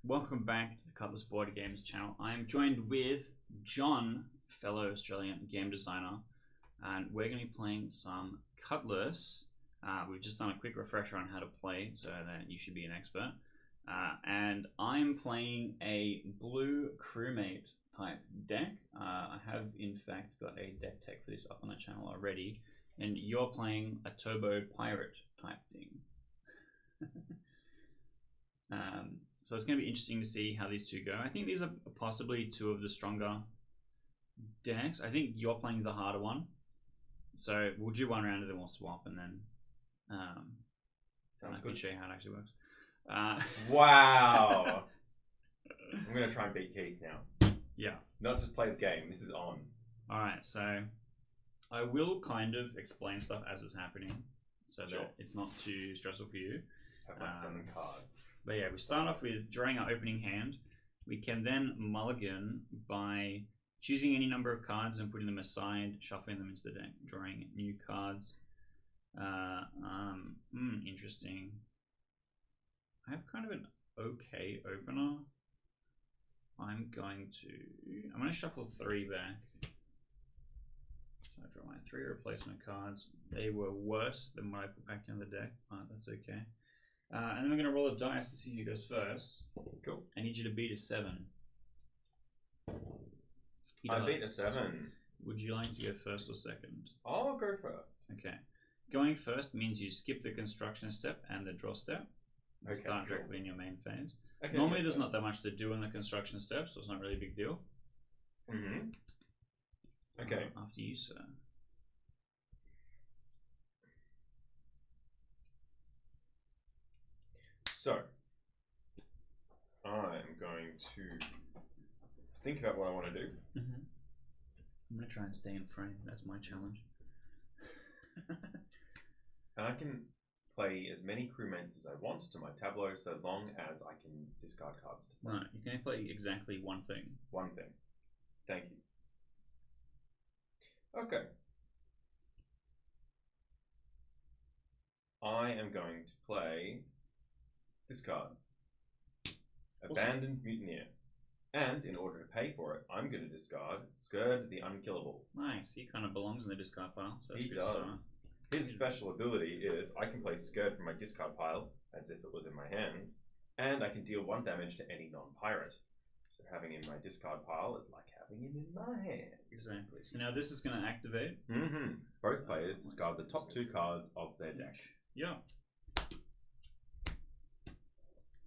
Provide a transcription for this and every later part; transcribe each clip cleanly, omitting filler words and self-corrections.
Welcome back to the Cutlass Board Games channel. I am joined with John, fellow Australian game designer, and we're going to be playing some Cutlass. We've just done a quick refresher on how to play, so that you should be an expert. And I'm playing a blue Crewmate type deck. I have, in fact, got a deck tech for this up on the channel already, and you're playing a Turbo Pirate type thing. So it's going to be interesting to see how these two go. I think these are possibly two of the stronger decks. I think you're playing the harder one. So we'll do one round and then we'll swap, and then Sounds I good. can show you how it actually works. Wow. I'm going to try and beat Keith now. Yeah. Not just play the game, this is on. Alright, so I will kind of explain stuff as it's happening so Sure. that it's not too stressful for you. Have my 7 cards. But yeah, we start off with drawing our opening hand. We can then mulligan by choosing any number of cards and putting them aside, shuffling them into the deck, drawing new cards. Interesting. I have kind of an okay opener. I'm going to shuffle 3 back. So I draw my 3 replacement cards. They were worse than what I put back in the deck, but that's okay. And then we're going to roll a dice to see who goes first. Cool. I need you to beat a 7. I beat a 7. Would you like to go first or second? I'll go first. Okay. Going first means you skip the construction step and the draw step. You Okay, start cool. directly in your main phase. Okay, Normally there's sense. not that much to do in the construction step, so it's not really a big deal. Mm-hmm. Okay. After you, sir. So, I'm going to think about what I want to do. Mm-hmm. I'm going to try and stay in frame. That's my challenge. And I can play as many crewmates as I want to my tableau so long as I can discard cards to play. Right, you can only play exactly one thing. One thing. Thank you. Okay. I am going to play this card. Abandoned Mutineer. And in order to pay for it, I'm going to discard Scourge the Unkillable. Nice, he kind of belongs in the discard pile. So that's He a good start. does. His special ability is I can play Scourge from my discard pile as if it was in my hand, and I can deal 1 damage to any non-pirate. So having in my discard pile is like having him in my hand. Exactly. So now this is going to activate. Mm-hmm. Both players discard the top 2 cards of their deck. Yeah.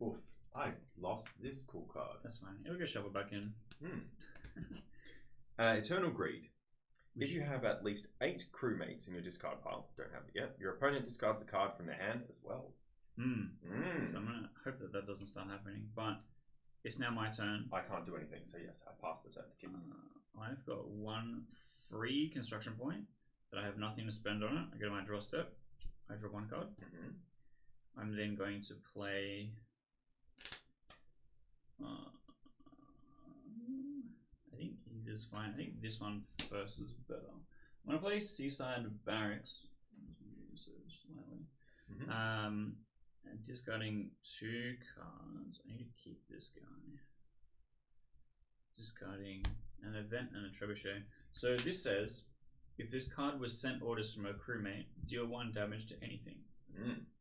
Oof, I lost this cool card. That's fine. It'll get shuffled back in. Eternal Greed. If you have at least 8 crewmates in your discard pile, don't have it yet, your opponent discards a card from their hand as well. So I'm going to hope that that doesn't start happening. But it's now my turn. I can't do anything, so yes, I pass the turn to Kim. I've got 1 free construction point that I have nothing to spend on it. I go to my draw step. I draw 1 card. I'm then going to play... I think either's fine. I think this one first is better. I'm going to play Seaside Barracks. Slightly. And discarding 2 cards. I need to keep this guy. Discarding an event and a trebuchet. So this says, if this card was sent orders from a crewmate, deal 1 damage to anything.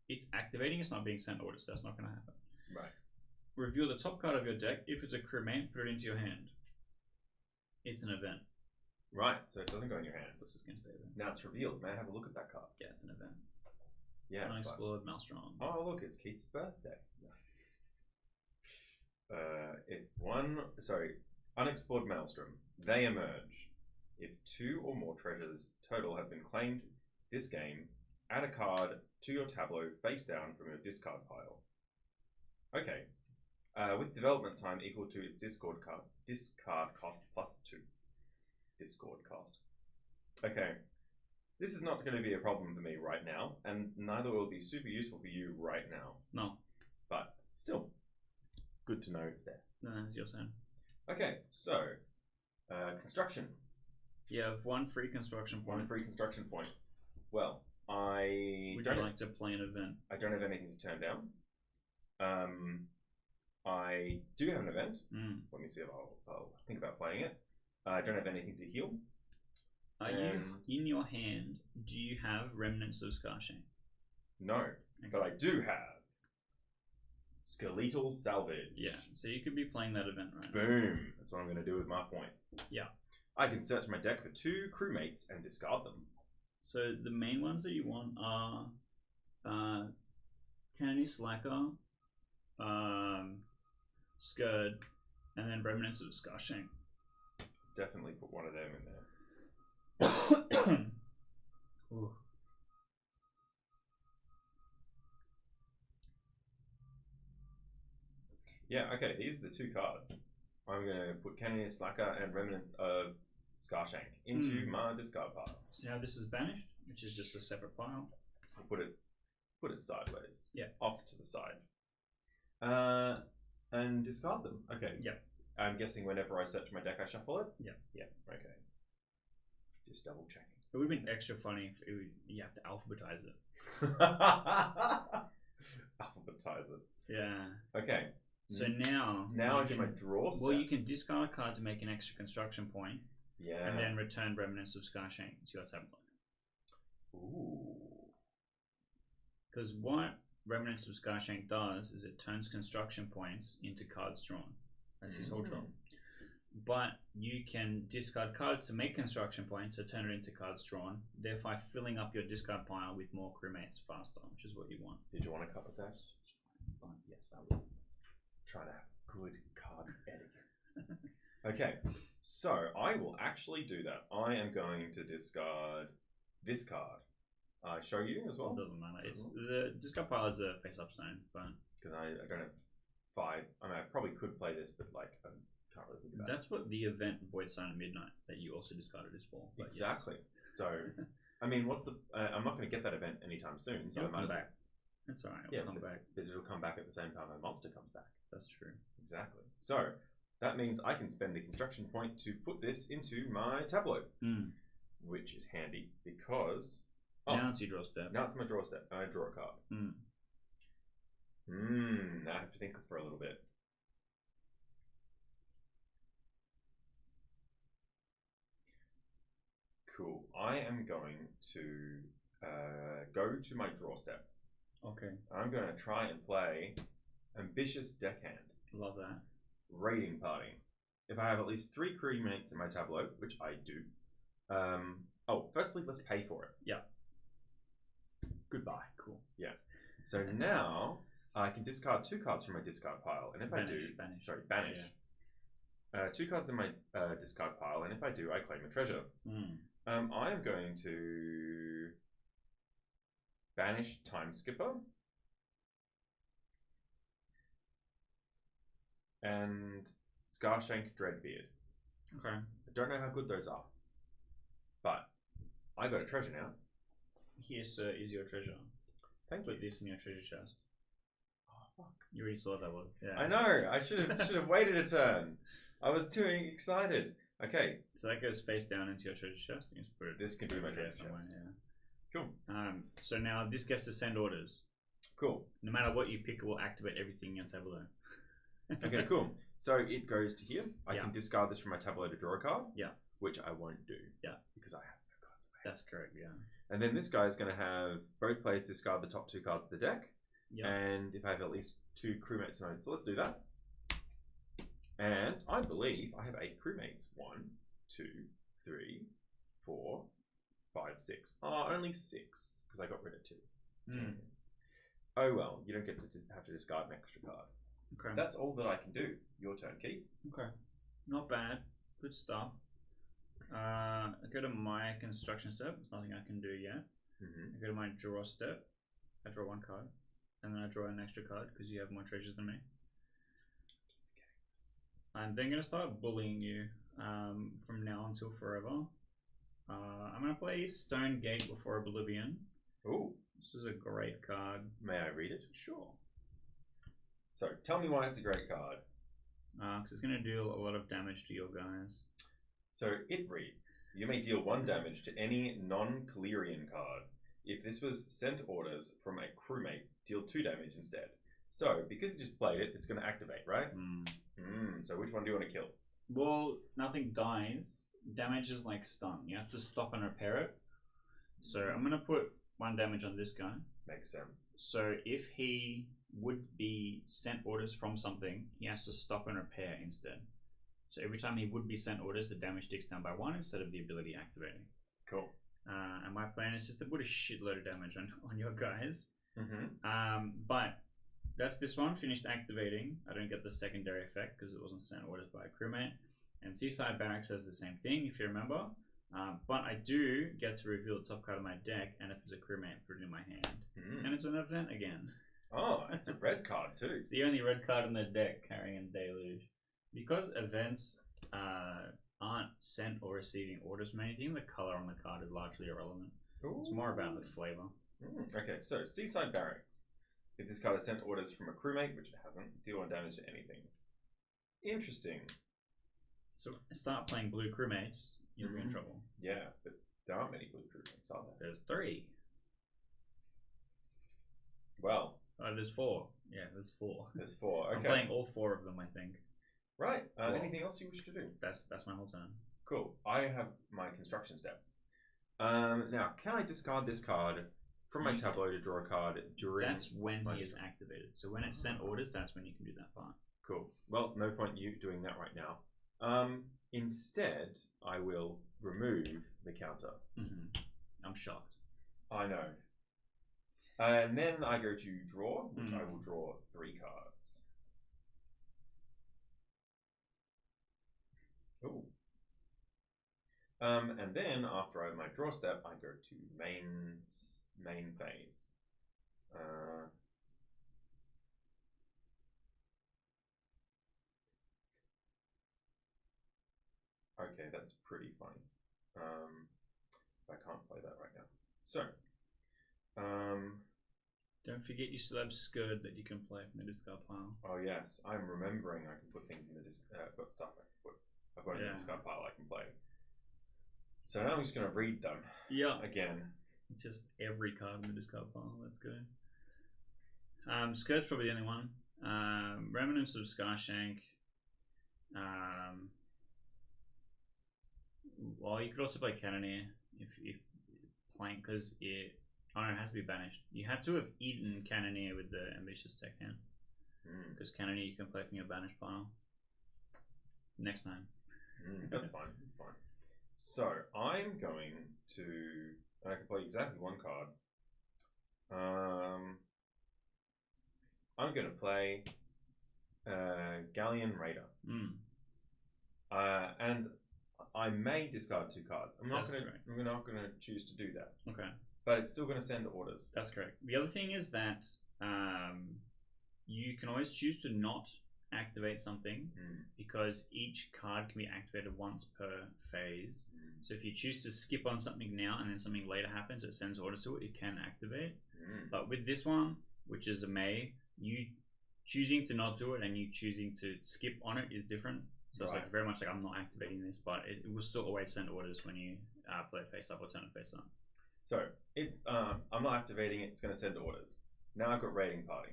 It's activating, it's not being sent orders, that's not going to happen. Right. Reveal the top card of your deck. If it's a crewmate, put it into your hand. It's an event. Right, so it doesn't go in your hand. So it's just going to stay there. Now it's revealed. May I have a look at that card? Yeah, it's an event. Yeah. Unexplored Maelstrom. Oh, look, it's Keith's birthday. Unexplored Maelstrom. They emerge. If 2 or more treasures total have been claimed this game, add a card to your tableau face down from your discard pile. Okay. With development time equal to its discard cost plus 2. Discord cost. Okay. This is not going to be a problem for me right now, and neither will it be super useful for you right now. No. But still, good to know it's there. No, it's your turn. Okay, so construction. You have 1 free construction point. 1 free construction point. Well, I Would you like to play an event? I don't have anything to turn down. I do have an event. Mm. Let me see if I'll think about playing it. I don't have anything to heal. Are you in your hand? Do you have Remnants of Scarshank? No, but I do have Skeletal Salvage. Yeah, so you could be playing that event right now. Boom. That's what I'm going to do with my point. Yeah. I can search my deck for 2 crewmates and discard them. So the main ones that you want are Kennedy Slacker, Scourge, and then Remnants of Scarshank. Definitely put one of them in there. Ooh. Yeah, okay, these are the 2 cards. I'm going to put Kennedy Slacker and Remnants of Scarshank into my discard pile. So now this is banished, which is just a separate pile. I'll put it sideways. Yeah. Off to the side. And discard them. Okay. Yeah. I'm guessing whenever I search my deck, I shuffle it? Yeah. Yeah, okay. Just double checking. It would have been extra funny if you have to alphabetize it. Alphabetize it. Yeah. Okay. So now I get my draw step. Well, you can discard a card to make an extra construction point. Yeah. And then return Remnants of Scarshank to your tableau. Ooh. Because what Remnants of Scarshank does is it turns construction points into cards drawn. That's his whole job. But you can discard cards to make construction points to turn it into cards drawn, thereby filling up your discard pile with more crewmates faster, which is what you want. Did you want to cut with that? Yes, I will. Try to have good card etiquette. Okay, so I will actually do that. I am going to discard this card. I show you as well? It doesn't matter. It's the discard pile is a face-up stone, but because I don't have 5. I mean, I probably could play this, but like I can't really think about it. That's what the event Void Stone at Midnight that you also discarded is for. But exactly. Yes. So, I mean, what's the? I'm not going to get that event anytime soon. So it'll come back. That's alright. It'll come back. But it'll come back at the same time a monster comes back. That's true. Exactly. So that means I can spend the construction point to put this into my tableau, which is handy because now it's your draw step. Now it's my draw step. I draw a card. Now I have to think for a little bit. Cool. I am going to go to my draw step. Okay. I'm going to try and play Ambitious Deckhand. Love that. Raiding Party. If I have at least 3 crewmates in my tableau, which I do. Firstly, let's pay for it. Yeah. Goodbye. Cool. Yeah. So now I can discard 2 cards from my discard pile, and if I do, banish. Yeah. 2 cards in my discard pile, and if I do, I claim a treasure. I am going to banish Time Skipper and Scarshank Dreadbeard. Okay. I don't know how good those are, but I got a treasure now. Here, sir, is your treasure. Thank you. Put this in your treasure chest. Oh, fuck. You already saw that one. Yeah. I know. I should have waited a turn. I was too excited. Okay. So that goes face down into your treasure chest. You just put it. This can be my treasure chest. Yeah. Cool. So now this gets to send orders. Cool. No matter what you pick, it will activate everything in your tableau. Okay, cool. So it goes to here. I can discard this from my tableau to draw a card. Yeah. Which I won't do. Yeah. Because I have no cards away. That's correct, yeah. And then this guy is going to have both players discard the top 2 cards of the deck. Yeah. And if I have at least 2 crewmates in it, so let's do that. And I believe I have 8 crewmates. 1, 2, 3, 4, 5, 6. Oh, only 6 because I got rid of 2. Oh well, you don't get to have to discard an extra card. Okay. That's all that I can do. Your turn, Keith. Okay. Not bad. Good stuff. I go to my construction step. There's nothing I can do yet. I go to my draw step. I draw 1 card. And then I draw an extra card because you have more treasures than me. I'm then going to start bullying you from now until forever. I'm going to play Stone Gate before Oblivion. Ooh. This is a great card. May I read it? Sure. So, tell me why it's a great card. Because it's going to deal a lot of damage to your guys. So, it reads, you may deal 1 damage to any non-Calirian card. If this was sent orders from a crewmate, deal 2 damage instead. So, because you just played it, it's going to activate, right? Mm. So, which one do you want to kill? Well, nothing dies. Damage is like stun. You have to stop and repair it. So I'm going to put 1 damage on this guy. Makes sense. So if he would be sent orders from something, he has to stop and repair instead. So every time he would be sent orders, the damage ticks down by 1 instead of the ability activating. Cool. And my plan is just to put a shitload of damage on your guys. Mm-hmm. But that's this one, finished activating. I don't get the secondary effect because it wasn't sent orders by a crewmate. And Seaside Barracks says the same thing, if you remember. But I do get to reveal the top card of my deck, and if it's a crewmate, put it in my hand. And it's an event again. Oh, it's a red card too. It's the only red card in the deck carrying a deluge. Because events aren't sent or receiving orders from anything, the color on the card is largely irrelevant. Ooh. It's more about the flavor. Okay, so Seaside Barracks. If this card has sent orders from a crewmate, which it hasn't, deal 1 damage to anything. Interesting. So start playing blue crewmates, you'll be in trouble. Yeah, but there aren't many blue crewmates, are there? There's 3. Well, there's 4. Yeah, there's 4. There's 4. Okay. I'm playing all 4 of them, I think. Right. Well, anything else you wish to do? That's my whole turn. Cool. I have my construction step. Now, can I discard this card from my tableau to draw a card during? That's when he is activated. So when it's sent orders, that's when you can do that part. Cool. Well, no point you doing that right now. Instead, I will remove the counter. I'm shocked. I know. And then I go to draw, which I will draw 3 cards. Ooh. And then after I have my draw step, I go to main phase. Okay, that's pretty funny. I can't play that right now. So, don't forget you still have Scourge that you can play from the discard pile. Oh yes, I'm remembering I can put things in the I've got stuff I can put. I've got in the discard pile I can play. So now I'm just going to read them. Yeah. Again. Just every card in the discard pile. Let's go. Scourge probably the only one. Remnants of Scarshank. Well, you could also play Cannoneer if playing, because it has to be banished. You had to have eaten Cannoneer with the Ambitious Tech hand. Because Cannoneer you can play from your banished pile. Next time. That's fine. That's fine. So I'm going to. I can play exactly 1 card. I'm going to play Galleon Raider. And I may discard 2 cards. I'm not going to choose to do that. Okay. But it's still going to send orders. That's correct. The other thing is that you can always choose to not activate something because each card can be activated once per phase. So if you choose to skip on something now and then something later happens, it sends orders to it, it can activate. But with this one, which is a May, you choosing to not do it and you choosing to skip on it is different. So it's like very much like I'm not activating this, but it will still always send orders when you play face up or turn it face up. So I'm not activating it, it's going to send orders. Now I've got Raiding Party.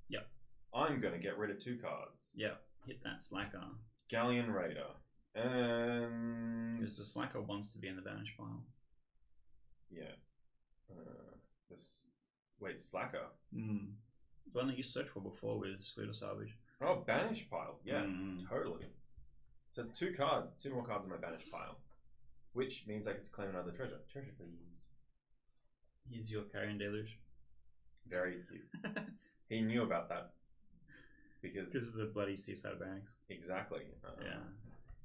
Yep. I'm going to get rid of 2 cards. Yep. Hit that Slacker. Galleon Raider. And because the Slacker wants to be in the banish pile. Yeah. Wait, Slacker? The one that you searched for before with Sweet or Salvage. Oh, banish pile. Yeah, totally. So it's 2 more cards in my banish pile. Which means I get to claim another treasure. Treasure, please. Here's your Carrion Deluge. Very cute. He knew about that. Because of the bloody Seaside Barracks. Exactly. Yeah.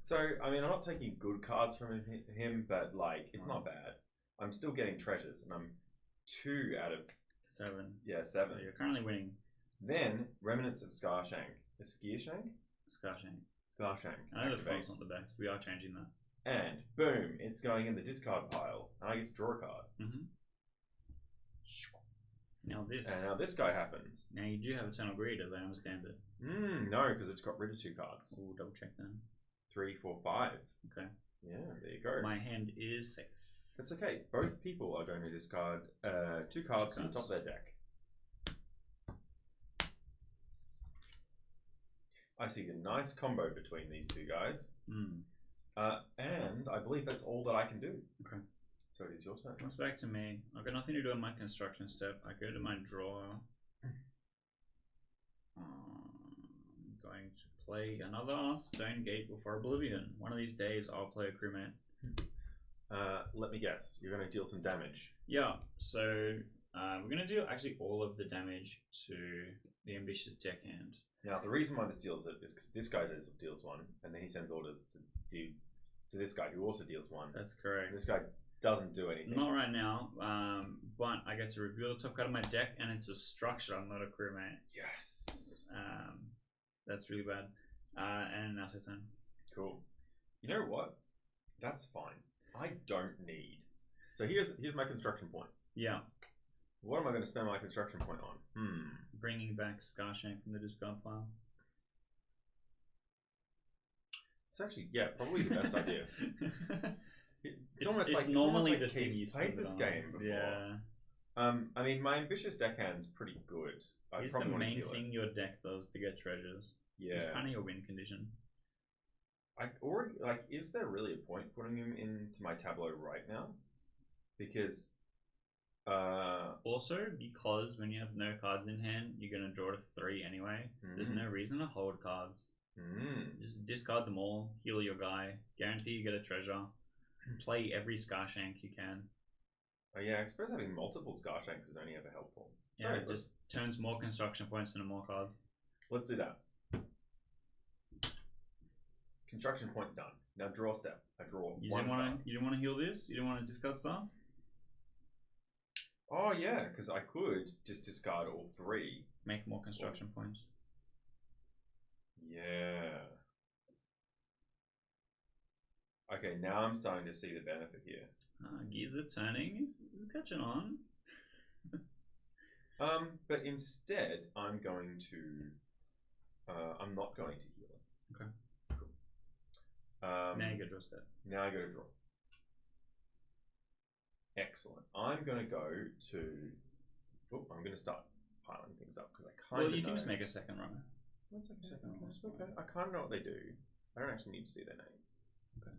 So, I mean, I'm not taking good cards from him, but, like, it's not bad. I'm still getting treasures, and I'm 2 out of 7. Yeah, 7. So you're currently winning. Then, Remnants of Scarshank. Scarshank? Scarshank. Scarshank. I know the font's not the best. We are changing that. And, boom, it's going in the discard pile, and I get to draw a card. Now this. And now this guy happens. Now you do have Eternal Greed, as I understand it. No, because it's got rid of 2 cards. We'll double check then. 3, 4, 5. Okay. Yeah, there you go. My hand is safe. That's okay. Both people are going to discard 2 cards from the top of their deck. I see a nice combo between these two guys. Mm. And I believe that's all that I can do. Okay. So it is your turn. Comes back to me. I've got nothing to do on my construction step. I go to my drawer. I'm going to play another Stone Gate before Oblivion. One of these days, I'll play a crewmate. Let me guess. You're going to deal some damage. Yeah, so we're going to do actually all of the damage to the ambitious deckhand. Now, the reason why this deals it is because this guy deals one, and then he sends orders to this guy who also deals one. That's correct. And this guy doesn't do anything. Not right now, but I get to reveal the top card of my deck, and it's a structure. I'm not a crewmate. Yes. That's really bad. And now's your turn. Cool. You know what? That's fine. I don't need. So here's my construction point. Yeah. What am I going to spend my construction point on? Bringing back Scarshank from the discard pile. It's actually, yeah, probably the best idea. It's almost it's like normally it's almost the like thing you he's played this game before. Yeah. I mean, my ambitious deckhand's pretty good. Here's the main thing your deck does to get treasures. Yeah. It's kind of your win condition. I already like. Is there really a point putting him into my tableau right now? Because, also because when you have no cards in hand, you're gonna draw to 3 anyway. There's no reason to hold cards. Just discard them all. Heal your guy. Guarantee you get a treasure. Play every Scarshank you can. Oh yeah, I suppose having multiple Scarshanks is only ever helpful. Yeah, it just turns more construction points into more cards. Let's do that. Construction point done. Now draw step. I draw You one didn't want card. to. You didn't want to heal this. You didn't want to discard stuff. Oh yeah, because I could just discard all 3. Make more construction points. Yeah. Okay, now I'm starting to see the benefit here. Gears are turning. He's catching on. But instead, I'm going to. I'm not going to heal it. Okay. Cool. Now you go draw step. Now I go to draw. Excellent. I'm going to go to. Oh, I'm going to start piling things up because I kind of. Well, you can just make a second runner. One second. Okay. I kind of know what they do. I don't actually need to see their names. Okay.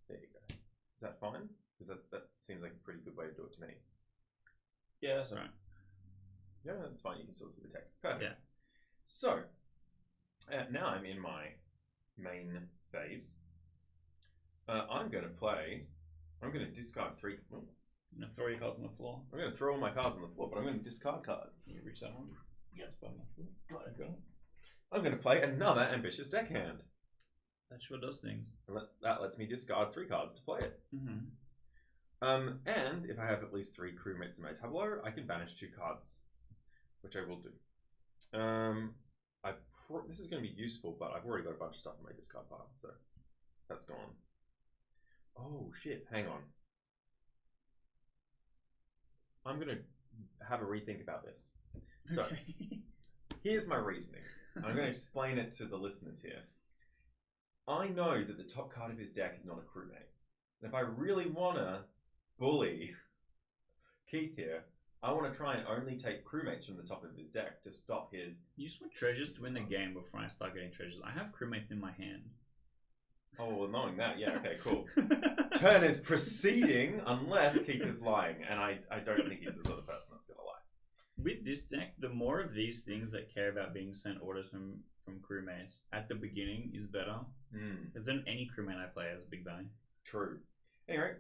There you go. Is that fine? Because that seems like a pretty good way to do it to me. Yeah, that's alright. Yeah, that's fine. You can still see the text. Perfect. Yeah. So, now I'm in my main phase. I'm going to discard 3. I'm gonna throw your cards on the floor. I'm going to throw all my cards on the floor, but I'm going to discard cards. Can you reach that one? Yes, by my foot. Got it. I'm going to play another ambitious deckhand. That sure does things. And that lets me discard 3 cards to play it. And if I have at least 3 crewmates in my tableau, I can banish 2 cards, which I will do. This is going to be useful, but I've already got a bunch of stuff in my discard pile, so that's gone. Oh shit! Hang on. I'm going to have a rethink about this. So here's my reasoning. I'm going to explain it to the listeners here. I know that the top card of his deck is not a crewmate. And if I really want to bully Keith here, I want to try and only take crewmates from the top of his deck to stop his... You just want treasures to win the game before I start getting treasures. I have crewmates in my hand. Oh, well, knowing that, yeah, okay, cool. Turn is proceeding unless Keith is lying, and I don't think he's the sort of person that's going to lie. With this deck, the more of these things that care about being sent orders from crewmates at the beginning is better. Because then any crewmate I play has a big value. True. Anyway,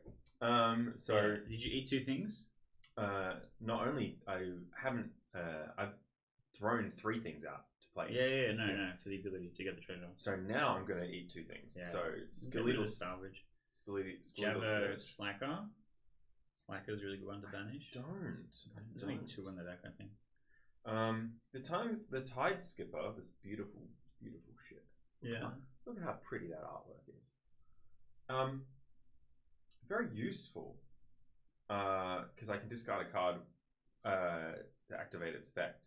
so... Did you eat 2 things? Not only I've thrown 3 things out to play. No, for the ability to get the treasure. So now I'm going to eat 2 things. Yeah. So Skeletal salvage. Jabber Slacker. Slacker is a really good one to banish. There's only 2 in the deck, I think. The Tide Skipper, this beautiful ship. Yeah. Look at how pretty that artwork is. Very useful. Because I can discard a card to activate its effect.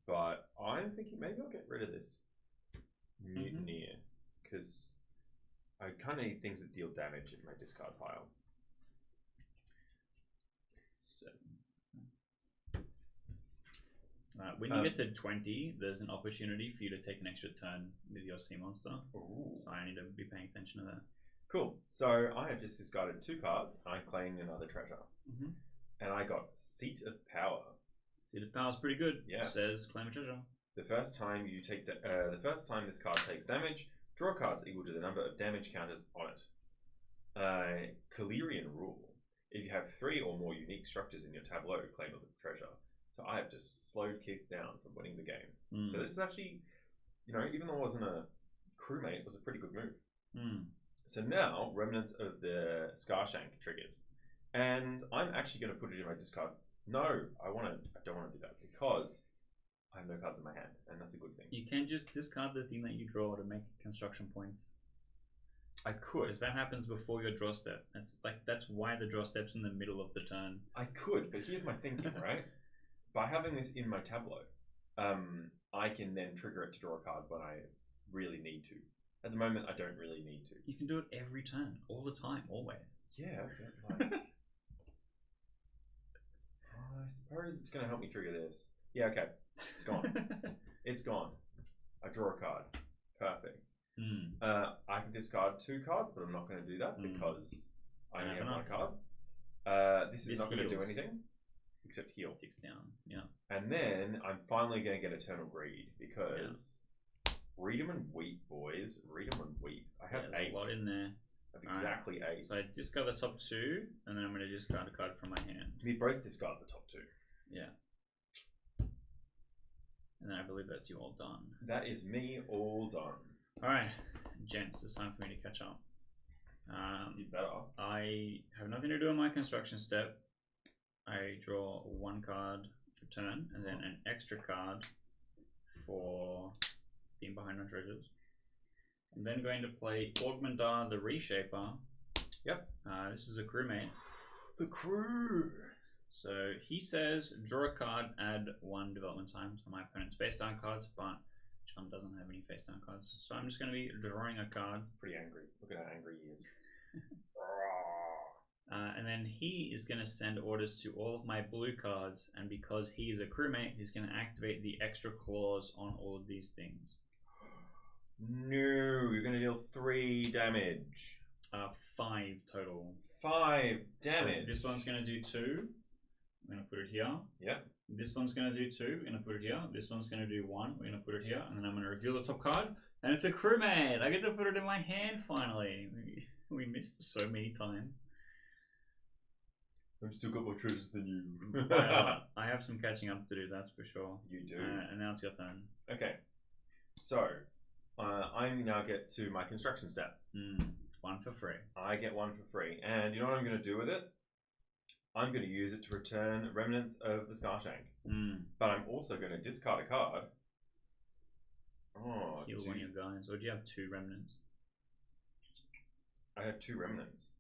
But I'm thinking maybe I'll get rid of this Mutineer because I kind of need things that deal damage in my discard pile. 7. When you get to 20, there's an opportunity for you to take an extra turn with your sea monster. Ooh. So I need to be paying attention to that. Cool. So I have just discarded 2 cards. I'm claiming another treasure. Mm-hmm. And I got Seat of Power. Seat of Power is pretty good. Yeah. It says claim a treasure. The first time this card takes damage, draw cards equal to the number of damage counters on it. Calirian rule. If you have 3 or more unique structures in your tableau, claim a treasure. So I have just slowed kicked down from winning the game. Mm. So this is actually, even though it wasn't a crewmate, it was a pretty good move. Mm. So now, Remnants of the Scarshank triggers. And I'm actually going to put it in my discard. No, I don't want to do that because I have no cards in my hand, and that's a good thing. You can just discard the thing that you draw to make construction points. I could. Because that happens before your draw step. That's why the draw step's in the middle of the turn. I could, but here's my thinking, right? By having this in my tableau, I can then trigger it to draw a card when I really need to. At the moment, I don't really need to. You can do it every turn, all the time, always. Yeah, okay. I suppose it's going to help me trigger this. Yeah, okay. It's gone. It's gone. I draw a card. Perfect. I can discard 2 cards, but I'm not going to do that because I only have 1 card. This is not going to do anything except heal. Ticks down, yeah. And then I'm finally going to get Eternal Greed because read 'em and weep, boys. Read 'em and weep. I have 8. A lot in there. I have exactly 8. So I discard the top 2, and then I'm going to discard a card from my hand. We both discard the top 2. Yeah. And then I believe that's you all done. That is me all done. Alright, gents, it's time for me to catch up. You better. I have nothing to do on my construction step. I draw 1 card per turn, and then an extra card for being behind on treasures. I'm then going to play Augmendar the Reshaper. Yep. This is a crewmate. The crew! So he says, draw a card, add 1 development time to my opponent's face down cards, but John doesn't have any face down cards. So I'm just going to be drawing a card. Pretty angry. Look at how angry he is. And then he is going to send orders to all of my blue cards, and because he's a crewmate, he's going to activate the extra clause on all of these things. No, you're going to deal 3 damage. 5 total. 5 damage. So this one's going to do 2. I'm going to put it here. Yep. This one's going to do 2. We're going to put it here. This one's going to do 1. We're going to put it here. And then I'm going to reveal the top card. And it's a crewmate. I get to put it in my hand finally. We missed so many times. I've still got more treasures than you. I have some catching up to do, that's for sure. You do. And now it's your turn. Okay. So, I now get to my construction step. 1 for free. I get 1 for free. And you know what I'm going to do with it? I'm going to use it to return Remnants of the Scarshank. But I'm also going to discard a card. Oh, heal 1 of your guys. Or do you have 2 remnants? I have 2 remnants.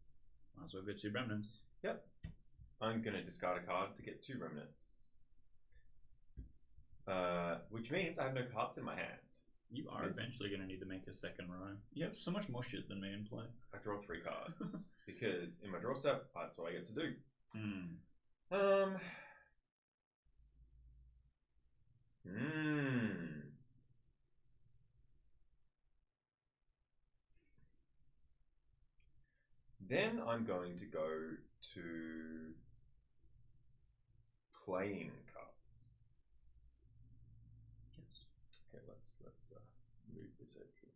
Might as well get 2 remnants. Yep. I'm going to discard a card to get 2 remnants. Which means I have no cards in my hand. You are eventually going to need to make a second row. You have so much more shit than me in play. I draw 3 cards. Because in my draw step, that's what I get to do. Then I'm going to go to playing cards. Yes. Okay, let's move this over here.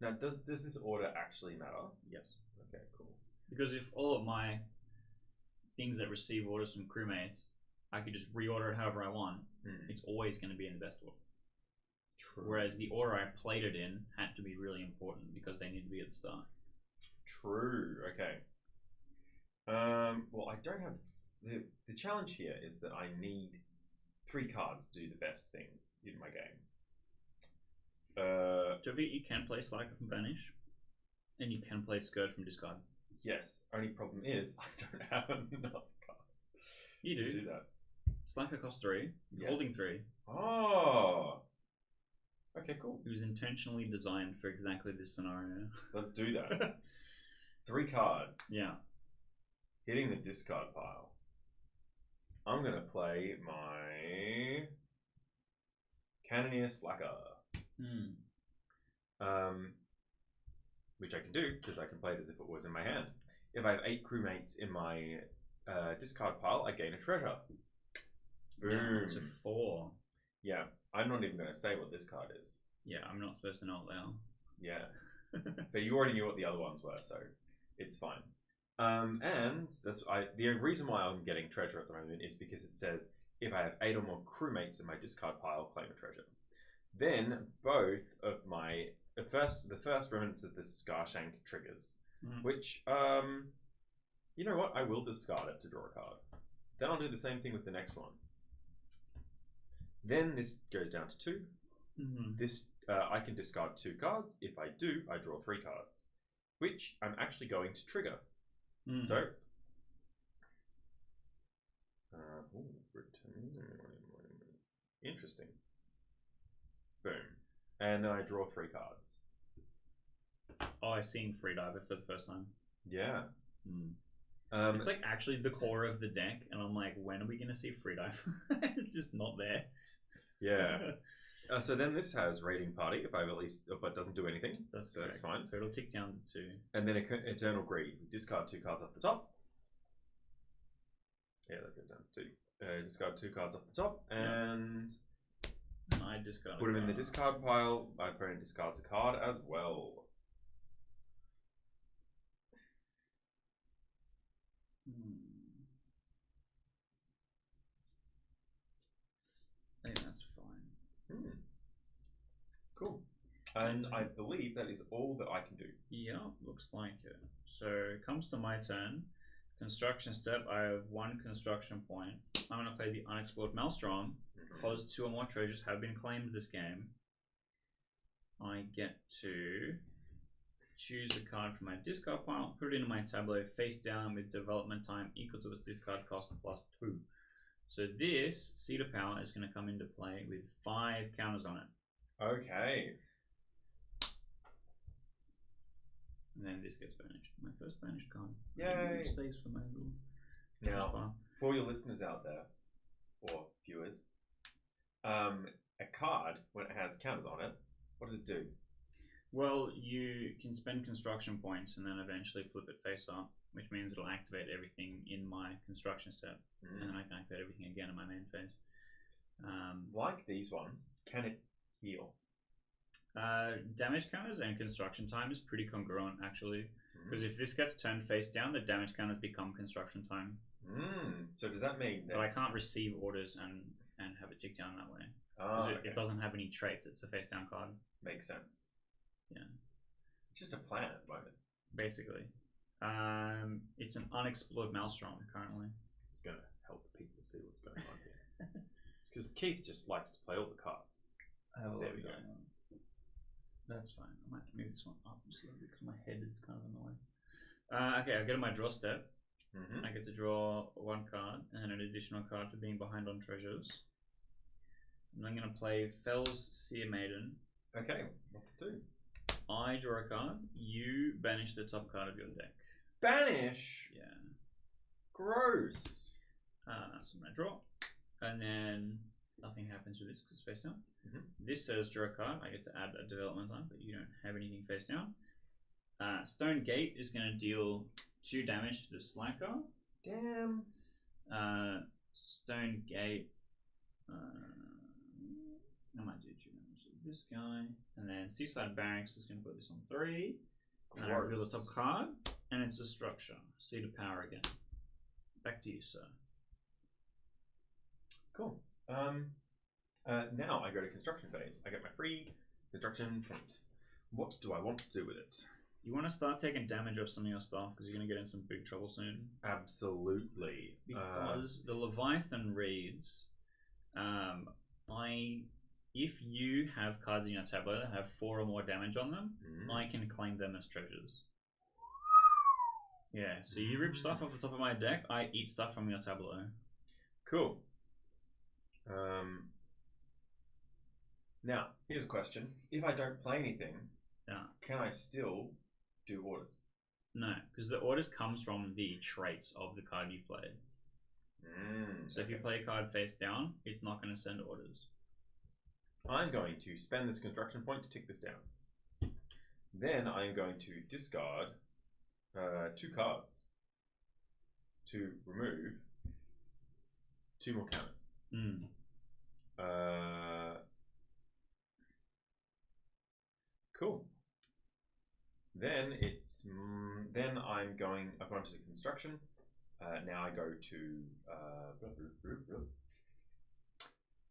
Now, does this order actually matter? Yes. Okay, cool. Because if all of my things that receive orders from crewmates, I could just reorder it however I want. It's always going to be in the best order. True. Whereas the order I played it in had to be really important because they need to be at the start. True. Okay. Well, I don't have the challenge here is that I need 3 cards to do the best things in my game. You can play Slacker from Banish, and you can play Skirt from Discard. Yes. Only problem is I don't have enough cards. You to do that. Slacker costs 3. Yeah. Holding 3. Oh. Okay, cool. It was intentionally designed for exactly this scenario. Let's do that. 3 cards. Yeah. Hitting the discard pile. I'm going to play my Cannoneer Slacker. Which I can do because I can play it as if it was in my hand. If I have 8 crewmates in my discard pile, I gain a treasure. Boom. Yeah, it's a 4. Yeah, I'm not even going to say what this card is. Yeah, I'm not supposed to know what they are. Yeah, but you already knew what the other ones were, so it's fine. And the reason why I'm getting treasure at the moment is because it says if I have 8 or more crewmates in my discard pile, claim a treasure. Then both of my the first remnants of the Scarshank triggers, which you know what? I will discard it to draw a card. Then I'll do the same thing with the next one. Then this goes down to 2. This I can discard 2 cards. If I do, I draw 3 cards, which I'm actually going to trigger. So, interesting. Boom, and then I draw 3 cards. Oh, I've seen Freediver for the first time. Yeah. It's like actually the core of the deck, and I'm like, when are we going to see Freediver? It's just not there. Yeah. So then this has Raiding Party, if it doesn't do anything. That's fine. So it'll tick down to 2. And then Eternal Greed. Discard 2 cards off the top. Yeah, that goes down to 2. Discard 2 cards off the top, and I discard put them in the discard pile. My opponent discards a card as well. I think that's fine. Cool. And I believe that is all that I can do. Yeah, looks like it. So it comes to my turn. Construction step, I have 1 construction point. I'm going to play the Unexplored Maelstrom. Because 2 or more treasures have been claimed this game, I get to choose a card from my discard pile, put it into my tableau face down with development time equal to its discard cost plus 2. So this Seed of Power is going to come into play with 5 counters on it. Okay. And then this gets banished. My first banished card. Yay! Space for my little now, for your listeners out there, or viewers, a card, when it has counters on it, what does it do? Well, you can spend construction points and then eventually flip it face up, which means it'll activate everything in my construction step, and then I can activate everything again in my main phase. Like these ones, can it heal? Damage counters and construction time is pretty congruent, actually, because if this gets turned face down, the damage counters become construction time. So does that mean that... But I can't receive orders and have it tick down that way. It doesn't have any traits, it's a face down card. Makes sense. Yeah. It's just a plan at the moment. Basically. It's an unexplored Maelstrom currently. It's going to help people see what's going on here. It's because Keith just likes to play all the cards. There we go. That's fine. I might move this one up just a little bit because my head is kind of in the way. Okay, I go to my draw step. I get to draw 1 card and an additional card for being behind on treasures. And I'm going to play Fell's Seer Maiden. Okay, what's it do? I draw a card. You banish the top card of your deck. Banish? Yeah. Gross. So I'm going to draw. And then nothing happens with this because it's face down. This says draw a card. I get to add a development time, but you don't have anything face down. Stone Gate is going to deal 2 damage to the Slacker. Damn. Stone Gate. I might do 2 damage to this guy. And then Seaside Barracks is going to put this on 3. And I reveal the top card. And it's a structure. Seed of Power again. Back to you, sir. Cool. Now I go to construction phase. I get my free construction points. What do I want to do with it? You want to start taking damage off some of your stuff because you're going to get in some big trouble soon. Absolutely. Because the Leviathan reads, if you have cards in your tableau that have 4 or more damage on them, I can claim them as treasures. Yeah, so you rip stuff off the top of my deck, I eat stuff from your tableau. Cool. Now, here's a question. If I don't play anything, can I still do orders? No, because the orders comes from the traits of the card you played. So if you play a card face down, it's not going to send orders. I'm going to spend this construction point to tick this down. Then I'm going to discard 2 cards to remove 2 more counters. Cool. Then it's I've gone to construction. Now I go to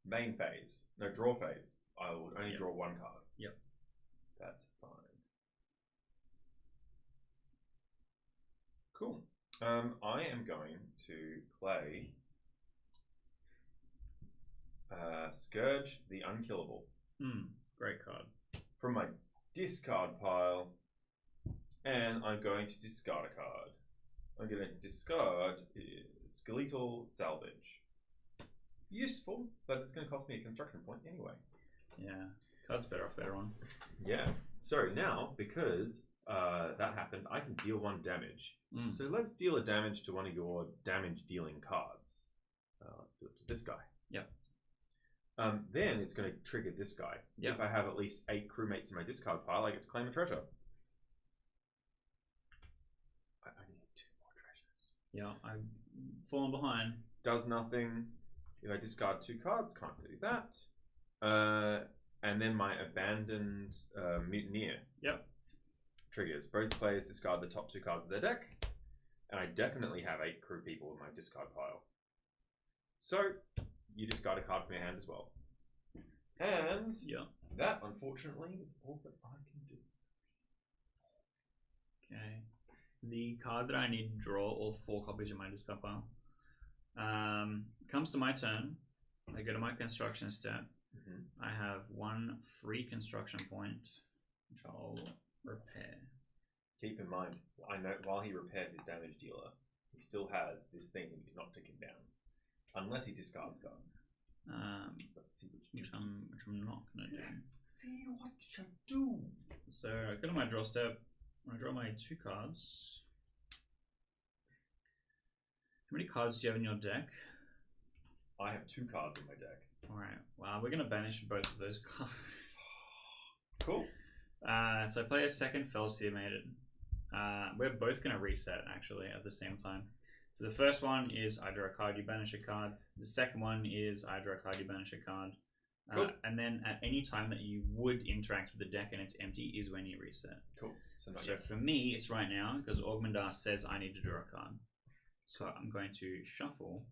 main phase. No, draw phase. I will only draw 1 card. Yep. That's fine. Cool. I am going to play Scourge the Unkillable. Great card. From my discard pile, and I'm going to discard a card. I'm going to discard Skeletal Salvage. Useful, but it's going to cost me a construction point anyway. Yeah, card's better off later on. Yeah. So now, because that happened, I can deal 1 damage. So let's deal a damage to one of your damage-dealing cards. Do it to this guy. Yep. Then it's going to trigger this guy. Yep. If I have at least 8 crewmates in my discard pile, I get to claim a treasure. I need 2 more treasures. Yeah, I've fallen behind. Does nothing. If I discard 2 cards, can't do that. And then my abandoned mutineer. Yep. Triggers. Both players discard the top 2 cards of their deck. And I definitely have 8 crew people in my discard pile. So, you discard a card from your hand as well. And that, unfortunately, is all that I can do. Okay. The card that I need to draw all 4 copies of my discard pile. Comes to my turn. I go to my construction step. I have 1 free construction point, which I'll repair. Keep in mind, I know while he repaired his damage dealer, he still has this thing that he's not ticking down. Unless he discards cards. Let's see which I'm not going to do. Let's see what you do. So I go to my draw step. I draw my 2 cards. How many cards do you have in your deck? I have 2 cards in my deck. Alright, well, we're going to banish both of those cards. Cool. So I play a second Felseer Maiden. We're both going to reset, actually, at the same time. So the first one is I draw a card, you banish a card. The second one is I draw a card, you banish a card. Cool. And then at any time that you would interact with the deck and it's empty is when you reset. Cool. So for me, it's right now, because Augmendar says I need to draw a card. So I'm going to shuffle.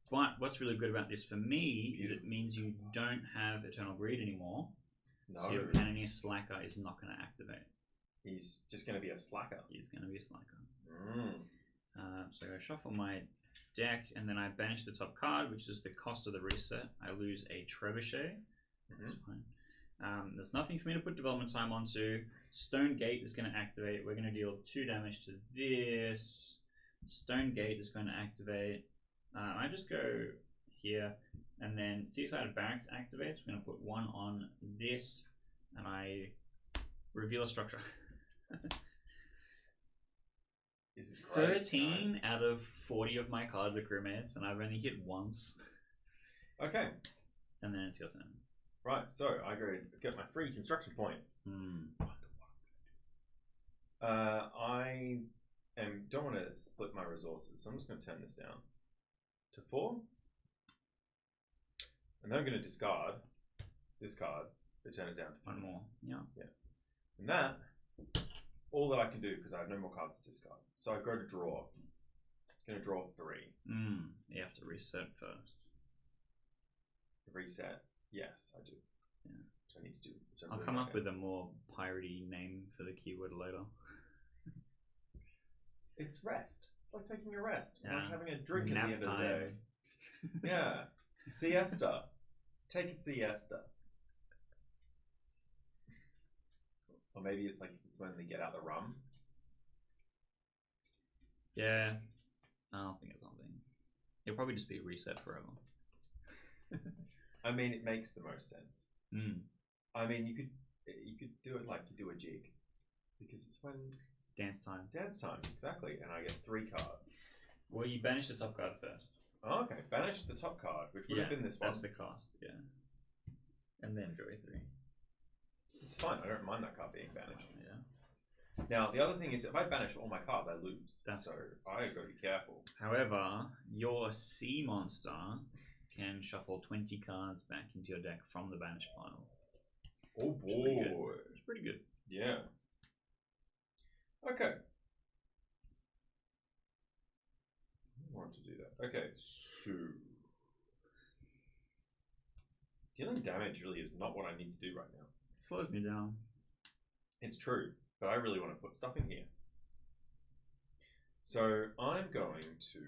But what's really good about this for me is it means you don't have Eternal Greed anymore. No. So your Cannoneer Slacker is not going to activate. He's just going to be a slacker. He's going to be a slacker. So I shuffle my deck, and then I banish the top card, which is the cost of the reset. I lose a Trebuchet. That's fine. There's nothing for me to put development time onto. Stone Gate is going to activate. We're going to deal 2 damage to this. Stone Gate is going to activate. I just go here, and then Seaside Barracks activates. We're going to put 1 on this, and I reveal a structure. 13 out of 40 of my cards are crewmates, and I've only hit once. Okay. And then it's your turn. Right, so I go get my free construction point. I don't want to split my resources, so I'm just going to turn this down to 4. And then I'm going to discard this card to turn it down to 1 more. Yeah. And that, all that I can do, because I have no more cards to discard. So I go to draw. I'm going to draw 3. You have to reset first. Reset? Yes, I do. Yeah. So I need to do. I'll come up with a more piratey name for the keyword later. It's rest. It's like taking a rest. Yeah. Like having a drink Nap at the end time. of the day. Yeah. Siesta. Take a siesta. Or maybe it's like it's when they get out the rum. Yeah. I'll think of something. It'll probably just be reset forever. I mean, it makes the most sense. I mean, you could do it like you do a jig, because it's when Dance time. Dance time, exactly. And I get 3 cards. Well, you banish the top card first. Oh, okay, banish the top card, which would have been this one. That's the cost. Yeah. And then draw 3. It's fine. I don't mind that card being banished. Yeah. Now, the other thing is, if I banish all my cards, I lose. That's so I got to be careful. However, your sea monster can shuffle 20 cards back into your deck from the banish pile. Oh boy. It's pretty good. Yeah. Okay. I want to do that. Okay, so dealing damage really is not what I need to do right now. Slows me down. It's true, but I really want to put stuff in here. So I'm going to...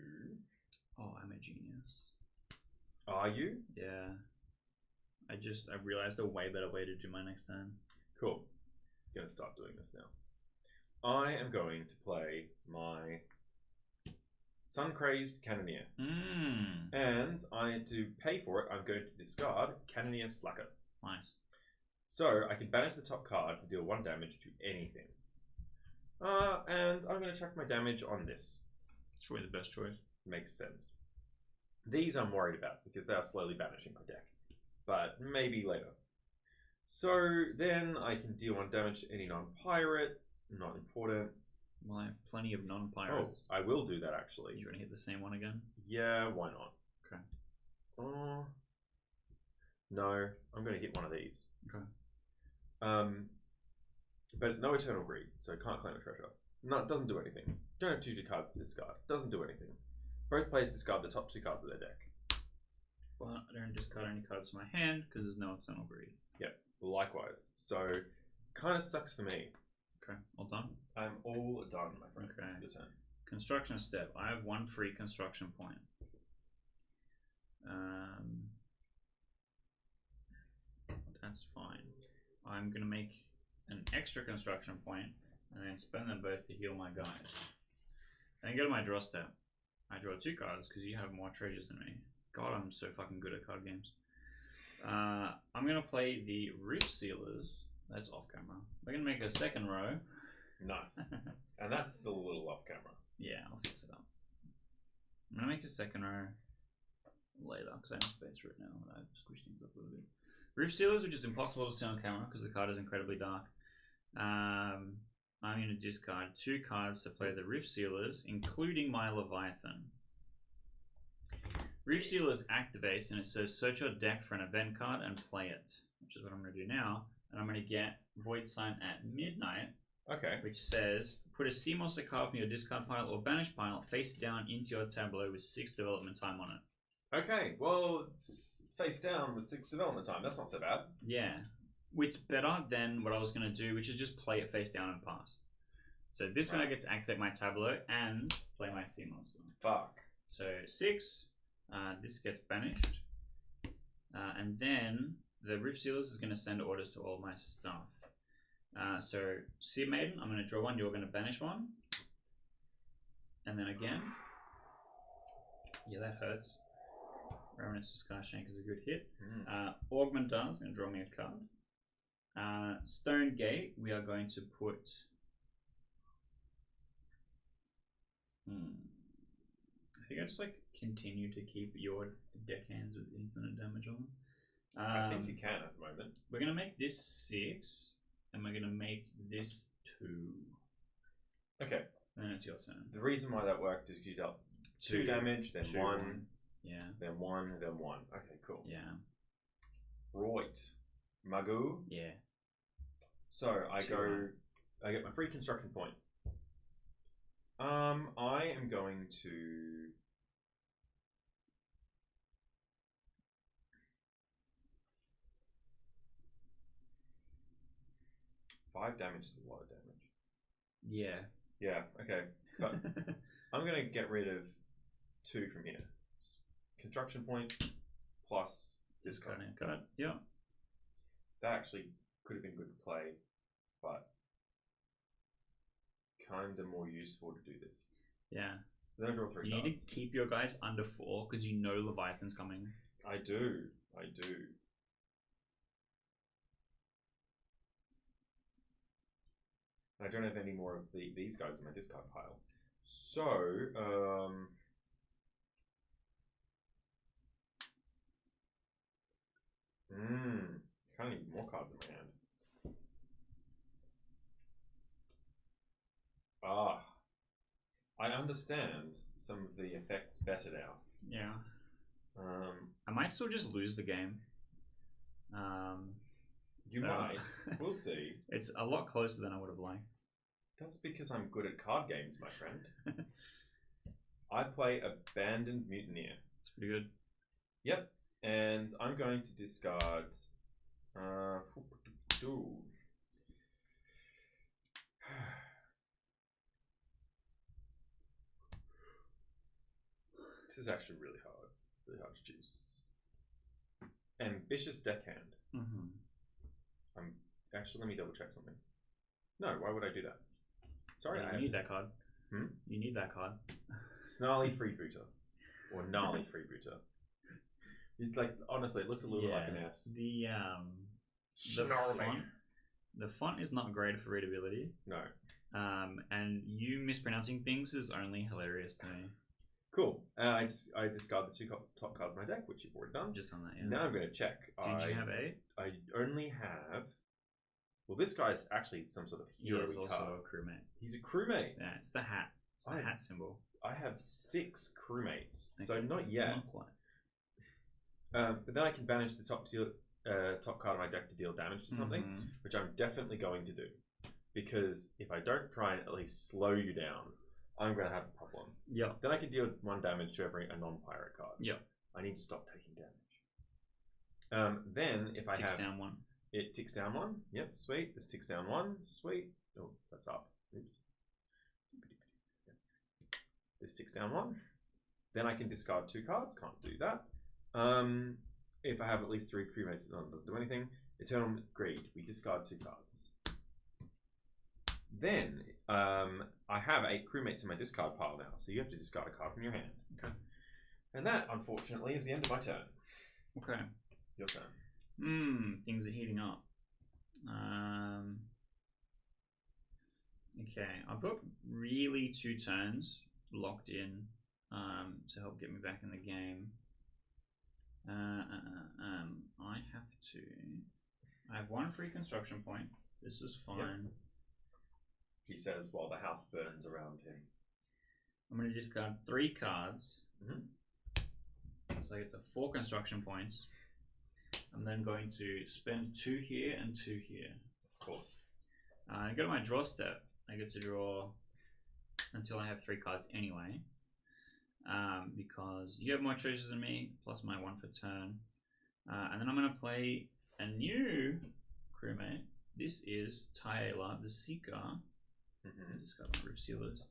Oh, I'm a genius. Are you? Yeah. I realized a way better way to do my next turn. Cool. I'm going to start doing this now. I am going to play my Sun-Crazed Cannoneer. And to pay for it, I'm going to discard Cannoneer Slacker. Nice. So I can banish the top card to deal 1 damage to anything. And I'm going to check my damage on this. It's probably the best choice. Makes sense. These I'm worried about because they are slowly banishing my deck. But maybe later. So then I can deal 1 damage to any non-pirate. Not important. Well, I have plenty of non-pirates. Oh, I will do that actually. You want to hit the same one again? Yeah, why not? Okay. No, I'm going to hit one of these. Okay. But no Eternal Greed, so can't claim a treasure. No, it doesn't do anything. Don't have 2 cards to discard. Doesn't do anything. Both players discard the top 2 cards of their deck. Well, I don't discard any cards from my hand because there's no Eternal Greed. Yep, likewise. So, kind of sucks for me. Okay, all done? I'm all done, my friend. Okay. Your turn. Construction step. I have 1 free construction point. That's fine. I'm going to make an extra construction point and then spend them both to heal my guy. Then go to my draw step. I draw 2 cards because you have more treasures than me. God, I'm so fucking good at card games. I'm going to play the Rift Sealers. That's off camera. We're going to make a second row. Nice. And that's still a little off camera. Yeah, I'll fix it up. I'm going to make a second row later because I have space for it now. I've squished things up a little bit. Rift Sealers, which is impossible to see on camera because the card is incredibly dark. I'm going to discard 2 cards to play the Rift Sealers, including my Leviathan. Rift Sealers activates and it says search your deck for an event card and play it, which is what I'm going to do now. And I'm going to get Void Sign at midnight, Okay. which says put a sea monster card from your discard pile or banish pile face down into your tableau with 6 development time on it. Okay, well, it's face down with 6 development time. That's not so bad. Yeah, which better than what I was going to do, which is just play it face down and pass. So this one I get to activate my tableau and play my sea monster. Fuck. So 6, this gets banished, and then the Rift Sealers is going to send orders to all my stuff. So Sea Maiden, I'm going to draw 1, you're going to banish 1, and then again. Yeah, that hurts. Revenant's Scar Shank is a good hit. Augmenter is going to draw me a card. Stone Gate, we are going to put. I think I just continue to keep your deckhands with infinite damage on them. I think you can at the moment. We're going to make this 6, and we're going to make this 2. Okay. And then it's your turn. The reason why that worked is because you dealt 2 damage, then 1. Yeah. Then 1, then 1. Okay, cool. Yeah. Right. Magoo. Yeah. So I get my free construction point. I am going to... Five damage is a lot of damage. Yeah. Yeah, okay. But I'm going to get rid of 2 from here. Construction point plus discard. Card. Yeah. That actually could have been good to play, but kind of more useful to do this. Yeah. So then I draw 3 You cards. need to keep your guys under 4 because you know Leviathan's coming. I do. I don't have any more of these guys in my discard pile. So, cards in my hand. Ah, I understand some of the effects better now. Yeah. I might still just lose the game. You might. We'll see. It's a lot closer than I would have liked. That's because I'm good at card games, my friend. I play Abandoned Mutineer. It's pretty good. Yep. And I'm going to discard... This is actually really hard. Really hard to choose. Ambitious Deckhand. Actually, let me double check something. No, why would I do that? Sorry, yeah, you need that card. You need that card. Snarly Freebooter. Or Gnarly Freebooter. It's like, honestly, it looks a little like an S. The font is not great for readability. No. And you mispronouncing things is only hilarious to me. Cool. I discard the two top cards of my deck, which you've already done. Just on that, yeah. Now I'm going to check. Did you have 8? I only have... Well, this guy's actually some sort of hero card. He's also a crewmate. He's a crewmate. Yeah, it's the hat. It's the hat symbol. I have 6 crewmates, okay. So not yet. Not quite. But then I can banish the top card of my deck to deal damage to something, which I'm definitely going to do. Because if I don't try and at least slow you down, I'm going to have a problem. Yeah. Then I can deal 1 damage to a non-pirate card. Yeah. I need to stop taking damage. Then if I ticks down 1. It ticks down 1. Yep, sweet. This ticks down 1. Sweet. Oh, that's up. Oops. This ticks down 1. Then I can discard 2 cards. Can't do that. If I have at least 3 crewmates, it doesn't do anything. Eternal Greed. We discard 2 cards. Then I have 8 crewmates in my discard pile now, so you have to discard a card from your hand. Okay. And that, unfortunately, is the end of my turn. Okay. Your turn. Things are heating up. Okay, I've got really 2 turns locked in to help get me back in the game. I have 1 free construction point. This is fine. Yep. He says while the house burns around him. I'm going to discard 3 cards. So I get the 4 construction points. I'm then going to spend 2 here and 2 here. Of course. I go to my draw step. I get to draw until I have 3 cards anyway. Because you have more treasures than me, plus my 1 for turn. And then I'm going to play a new crewmate. This is Tyler the Seeker. Discard my Roof Sealers.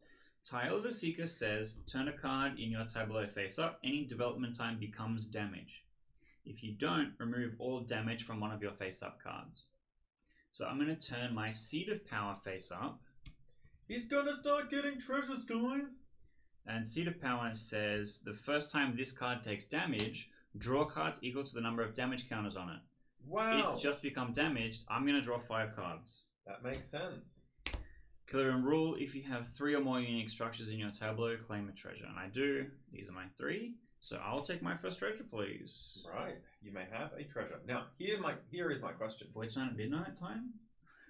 Tyler the Seeker says, turn a card in your tableau face up. Any development time becomes damage. If you don't, remove all damage from one of your face up cards. So I'm going to turn my Seat of Power face up. He's going to start getting treasures, guys. And Seat of Power says, the first time this card takes damage, draw cards equal to the number of damage counters on it. Wow. It's just become damaged. I'm going to draw 5 cards. That makes sense. Clear and rule, if you have 3 or more unique structures in your tableau, claim a treasure. And I do. These are my 3. So I'll take my first treasure, please. Right. You may have a treasure. Now, here is my question. Void Sign at midnight time?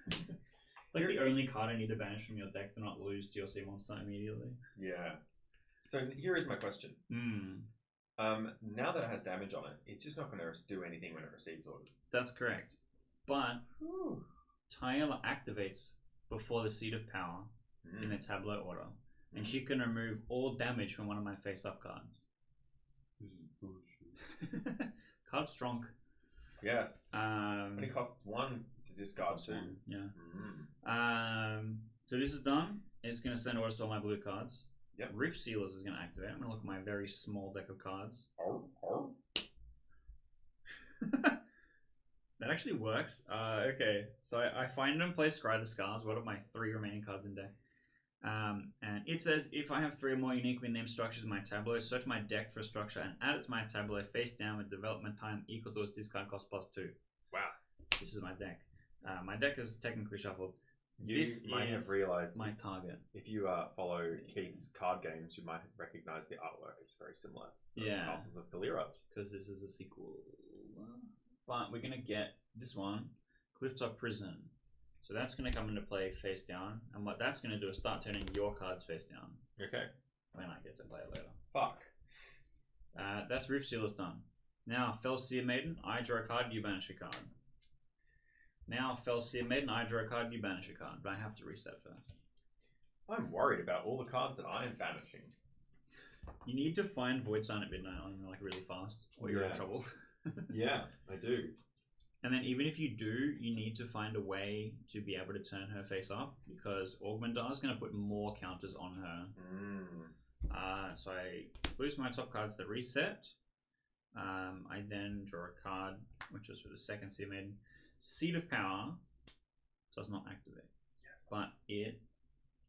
It's like the only card I need to banish from your deck to not lose to your sea monster immediately. Yeah. So here is my question. Now that it has damage on it, it's just not going to do anything when it receives orders. That's correct. But Tyler activates before the Seat of Power in the tableau order. And she can remove all damage from one of my face-up cards. Card strong. Yes. Only costs 1 to discard 2. Yeah. So this is done. It's going to send orders to all my blue cards. Yep. Rift Sealers is going to activate. I'm going to look at my very small deck of cards. That actually works. Okay, so I find and play Scry the Scars, one of my 3 remaining cards in deck. And it says, if I have 3 or more uniquely named structures in my tableau, search my deck for a structure and add it to my tableau face down with development time equal to its discard cost plus 2. Wow. This is my deck. My deck is technically shuffled. You might have realized my target. If you follow Keith's card games, you might recognize the artwork. It's very similar. Yeah. Castles of Kalira. Because this is a sequel. But we're going to get this one. Clifftop Prison. So that's going to come into play face down, and what that's going to do is start turning your cards face down. Okay. When I get to play it later. Fuck. That's Roof Sealer's done. Now, Fell Seer Maiden, I draw a card, you banish a card. Now, Fell Seer Maiden, I draw a card, you banish a card, but I have to reset first. I'm worried about all the cards that I am banishing. You need to find Void Sign at midnight on like really fast, or you're in trouble. Yeah, I do. And then even if you do, you need to find a way to be able to turn her face up, because Augmenter is going to put more counters on her. So I lose my top cards that reset. I then draw a card, which was for the second Seer Maiden. Seed of Power does not activate, but it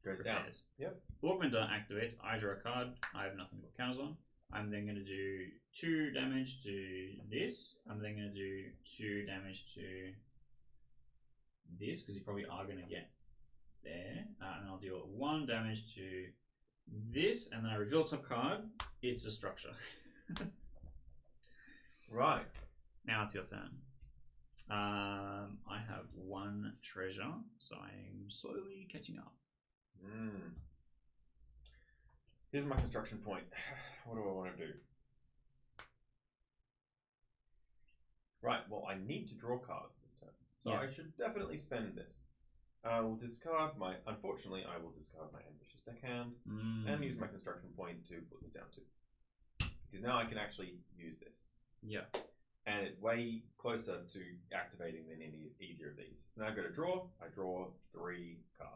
goes repairs. Down. Yep. Augmenter activates. I draw a card. I have nothing but counters on. I'm then going to do 2 damage to this. I'm then going to do 2 damage to this, because you probably are going to get there. And I'll deal 1 damage to this, and then I reveal top card. It's a structure. Right. Now it's your turn. I have 1 treasure, so I'm slowly catching up. Here's my construction point. What do I want to do? Right, well, I need to draw cards this turn. So Yes. I should definitely spend this. I will discard my... Unfortunately, I will discard my Ambitious Deckhand and use my construction point to put this down to. Because now I can actually use this. Yeah. And it's way closer to activating than either of these. So now I go to draw. I draw 3 cards.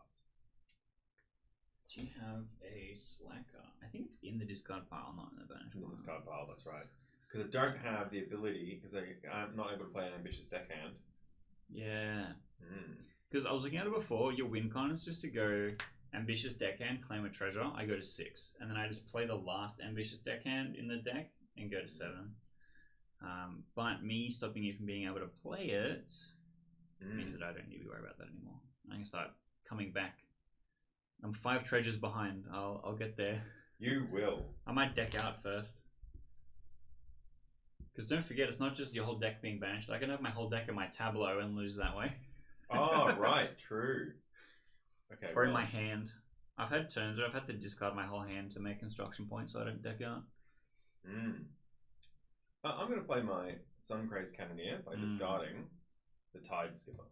Do you have a Slacker? I think it's in the discard pile, not in the banish In the pile. discard pile, that's right. Because I don't have the ability, because I'm not able to play an Ambitious Deckhand. Yeah. Because I was looking at it before, your win con is just to go Ambitious Deckhand, claim a treasure. I go to 6. And then I just play the last Ambitious Deckhand in the deck and go to 7. But me stopping you from being able to play it means that I don't need to worry about that anymore. I can start coming back. I'm 5 treasures behind. I'll get there. You will. I might deck out first. Because don't forget, it's not just your whole deck being banished. I can have my whole deck in my tableau and lose that way. Oh, right, true. Okay. Or in my hand. I've had turns where I've had to discard my whole hand to make construction points so I don't deck out. I'm going to play my Suncrazed Cannoneer by discarding the Tide Skipper.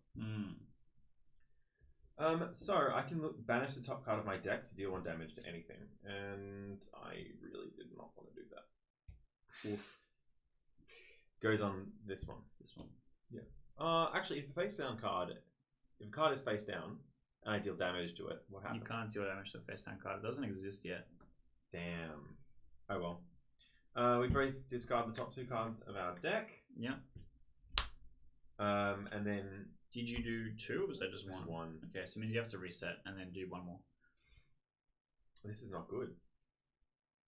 So I can banish the top card of my deck to deal 1 damage to anything, and I really did not want to do that. Oof. Goes on this one. This one. Yeah. Actually, if the face down card, if a card is face down and I deal damage to it, what happens? You can't deal damage to a face down card. It doesn't exist yet. Damn. Oh well. We both discard the top 2 cards of our deck. Yeah. And then Did you do 2 or was that just 1? 1. Okay, so it means you have to reset and then do 1 more. This is not good.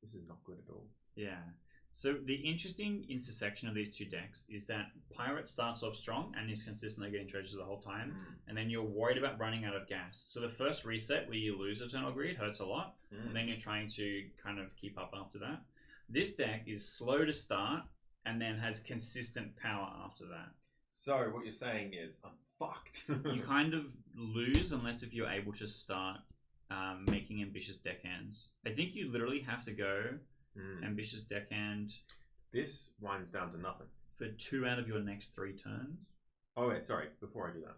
This is not good at all. Yeah. So the interesting intersection of these 2 decks is that Pirate starts off strong and is consistently getting treasures the whole time, and then you're worried about running out of gas. So the first reset where you lose Eternal Greed hurts a lot, and then you're trying to kind of keep up after that. This deck is slow to start and then has consistent power after that. So what you're saying is I'm fucked. You kind of lose unless if you're able to start making ambitious deckhands. I think you literally have to go ambitious deckhand. This winds down to nothing. For 2 out of your next 3 turns. Oh wait, sorry, before I do that.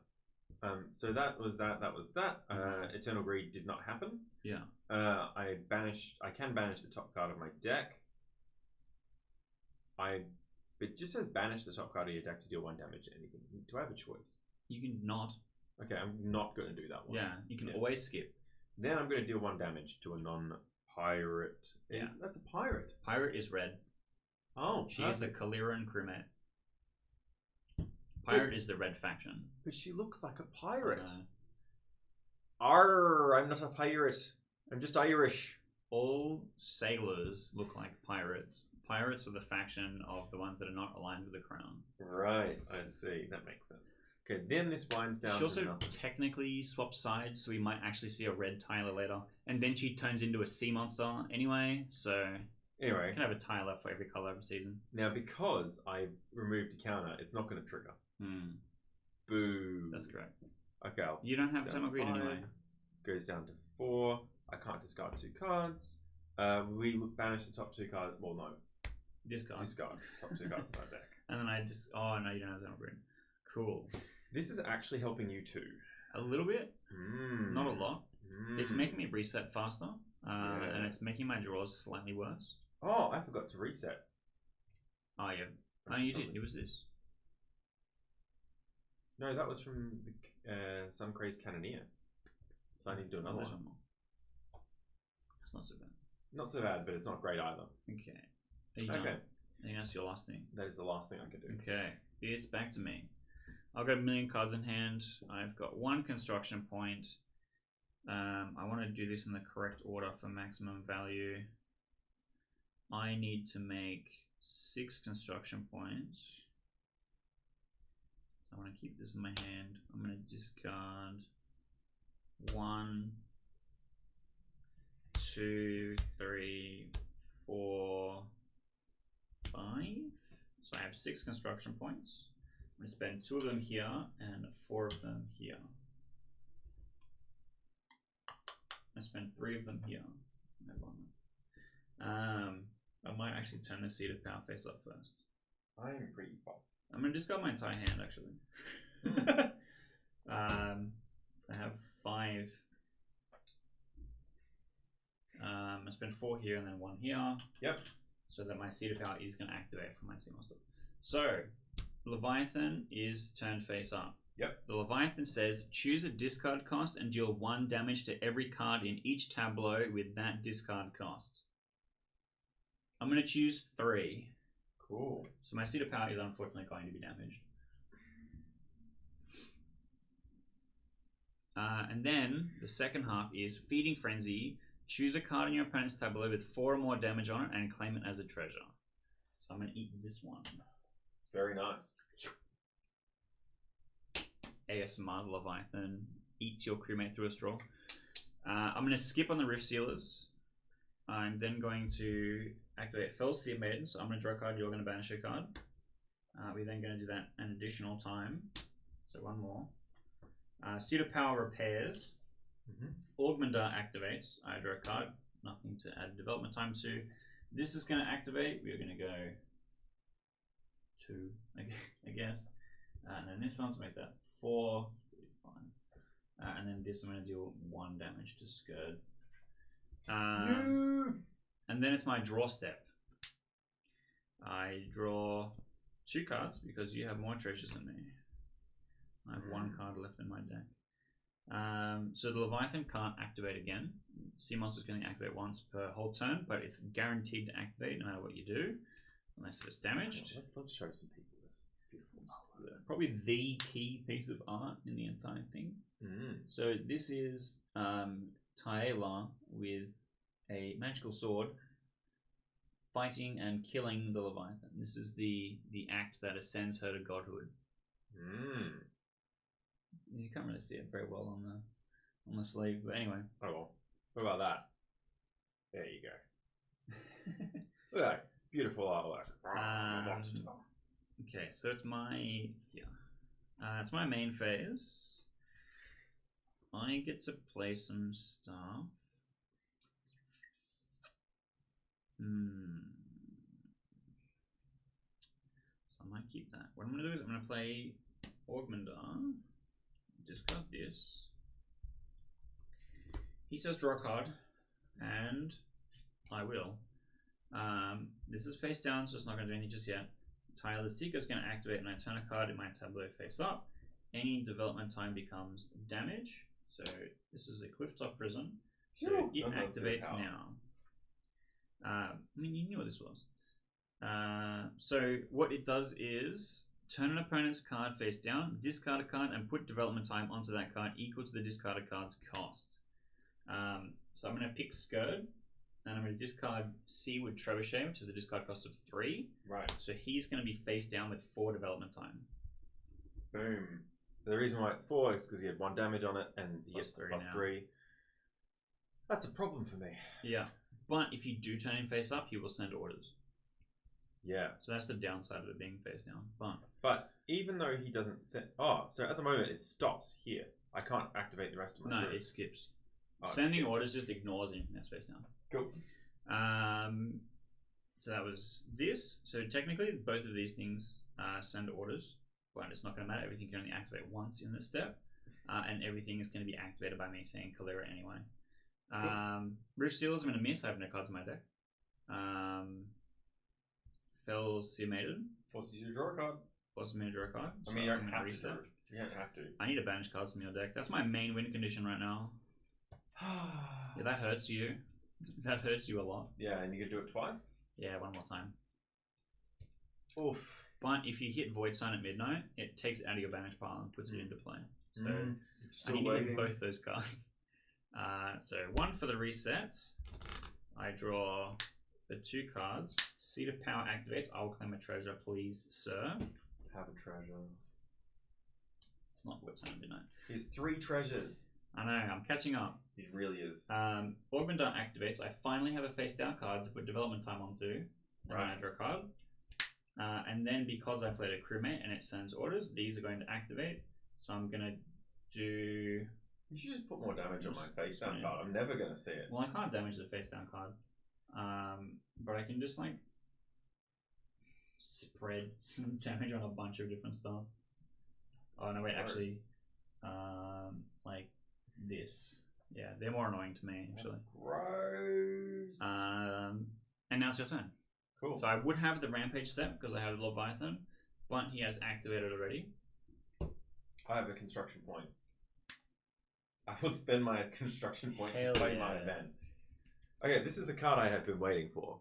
So that was that, that was that. Eternal Greed did not happen. Yeah. I can banish the top card of my deck. It just says banish the top card of your deck to deal 1 damage to anything. Do I have a choice? You can not. Okay, I'm not going to do that one. Yeah, you can always skip. Then I'm going to deal 1 damage to a non-pirate. That's a pirate. Pirate is red. Oh, she is a Kaliran crewmate. Pirate is the red faction. But she looks like a pirate. Arr, I'm not a pirate. I'm just Irish. All sailors look like pirates. Pirates are the faction of the ones that are not aligned with the crown. Right, I see. That makes sense. Okay, then this winds down. She also technically swaps sides, so we might actually see a red Tyler later. And then she turns into a sea monster anyway, so anyway, you can have a Tyler for every color of the season. Now, because I removed the counter, it's not going to trigger. Boo. That's correct. Okay, You don't have time greed anyway. Goes down to 4. I can't discard 2 cards. We banish the top 2 cards. Well, no. Discard. Discard top 2 cards of our deck. And then I just... Oh, no, you don't have time greed. Cool. This is actually helping you too. A little bit. Not a lot. It's making me reset faster. And it's making my draws slightly worse. Oh, I forgot to reset. Oh, yeah. Oh, you did. It was this. No, that was from some crazed cannoneer. So I need to do another one. It's not so bad. Not so bad, but it's not great either. Okay. Are you done? I think that's your last thing. That is the last thing I can do. Okay. It's back to me. I've got a million cards in hand. I've got 1 construction point. I want to do this in the correct order for maximum value. I need to make 6 construction points. I want to keep this in my hand. I'm going to discard 1, 2, 3, 4, 5. So I have 6 construction points. I'm going to spend 2 of them here and 4 of them here. I spend 3 of them here. I might actually turn the Seat of Power face up first. I am pretty pop. I'm going to discard my entire hand actually. So I have 5. I spend 4 here and then 1 here. Yep. So that my Seat of Power is going to activate from my sea monster. So Leviathan is turned face up. Yep. The Leviathan says, choose a discard cost and deal 1 damage to every card in each tableau with that discard cost. I'm going to choose 3. Cool. So my Seat of Power is unfortunately going to be damaged. And then the second half is Feeding Frenzy. Choose a card in your opponent's tableau with 4 or more damage on it and claim it as a treasure. So I'm going to eat this one. Very nice. ASMR Leviathan eats your crewmate through a straw. I'm going to skip on the Rift Sealers. I'm then going to activate Fell Sea Maiden. So I'm going to draw a card, you're going to banish a card. We're then going to do that an additional time. So 1 more. Seat of Power repairs. Augmenter activates. I draw a card. Nothing to add development time to. This is going to activate. We're going to go 2, I guess. And then this one's make that 4. Fine. And then this I'm going to deal 1 damage to Scourge. And then it's my draw step. I draw 2 cards because you have more treasures than me. I have 1 card left in my deck. So the Leviathan can't activate again. Sea Monster's going to activate once per whole turn, but it's guaranteed to activate no matter what you do, unless it's damaged. Let's show some people this beautiful Probably the key piece of art in the entire thing. So this is Taela with a magical sword fighting and killing the Leviathan. This is the act that ascends her to godhood. You can't really see it very well on the sleeve, but anyway. Oh well. What about that? There you go. Look at that beautiful artwork. Okay, so it's my it's my main phase. I get to play some stuff. So I might keep that. What I'm going to do is I'm going to play Augmenter. Discard this. He says draw a card, and I will. This is face down, so it's not going to do anything just yet. Tyler Seeker is going to activate, and I turn a card in my tableau face up. Any development time becomes damage. So this is a Clifftop Prison. So it activates now. I mean, you knew what this was. So what it does is turn an opponent's card face down, discard a card, and put development time onto that card equal to the discarded card's cost. So I'm going to pick Scourge, and I'm going to discard Seaward Trebuchet, which is a discard cost of 3. Right. So he's going to be face down with 4 development time. Boom. The reason why it's 4 is because he had 1 damage on it, and he gets plus 3. That's a problem for me. Yeah. But if you do turn him face up, he will send orders. Yeah. So that's the downside of it being face down. But even though he doesn't set... Oh, so at the moment it stops here. I can't activate the rest of my No, crew. it skips. Oh, it Sending skips. orders just ignores anything that's face down. Cool. So that was this. So technically, both of these things send orders, but it's not going to matter. Everything can only activate once in this step, and everything is going to be activated by me saying Kalira anyway. Cool. Roof Sealers I'm going to miss. I have no cards in my deck. Fells Seamated. Forces you to draw a card. Forces me to draw a card. I mean, you don't I'm have gonna to. You don't have to. I need to banish cards from your deck. That's my main win condition right now. Yeah, that hurts you. That hurts you a lot. Yeah, and you can do it twice? Yeah, one more time. Oof. But if you hit Void Sign at midnight, it takes it out of your banish pile and puts it into play. So I need to hit both those cards. So one for the reset. I draw the 2 cards. Seat of Power activates. I will claim a treasure, please, sir. Have a treasure. It's not Void Sign at midnight. Here's 3 treasures. I know, I'm catching up. He really is. Augment Dart activates. I finally have a face down card to put development time onto. And then I draw a card. And then because I played a crewmate and it sends orders, these are going to activate. So I'm going to do... You should just put more damage on my face down card. I'm never going to see it. Well, I can't damage the face down card. But I can just like spread some damage on a bunch of different stuff. Oh no, wait, actually, like this. Yeah, they're more annoying to me actually. That's gross. And now it's your turn. Cool. So I would have the Rampage set because I have Leviathan, but he has activated already. I have a construction point. I will spend my construction point to play my event. Okay, this is the card I have been waiting for.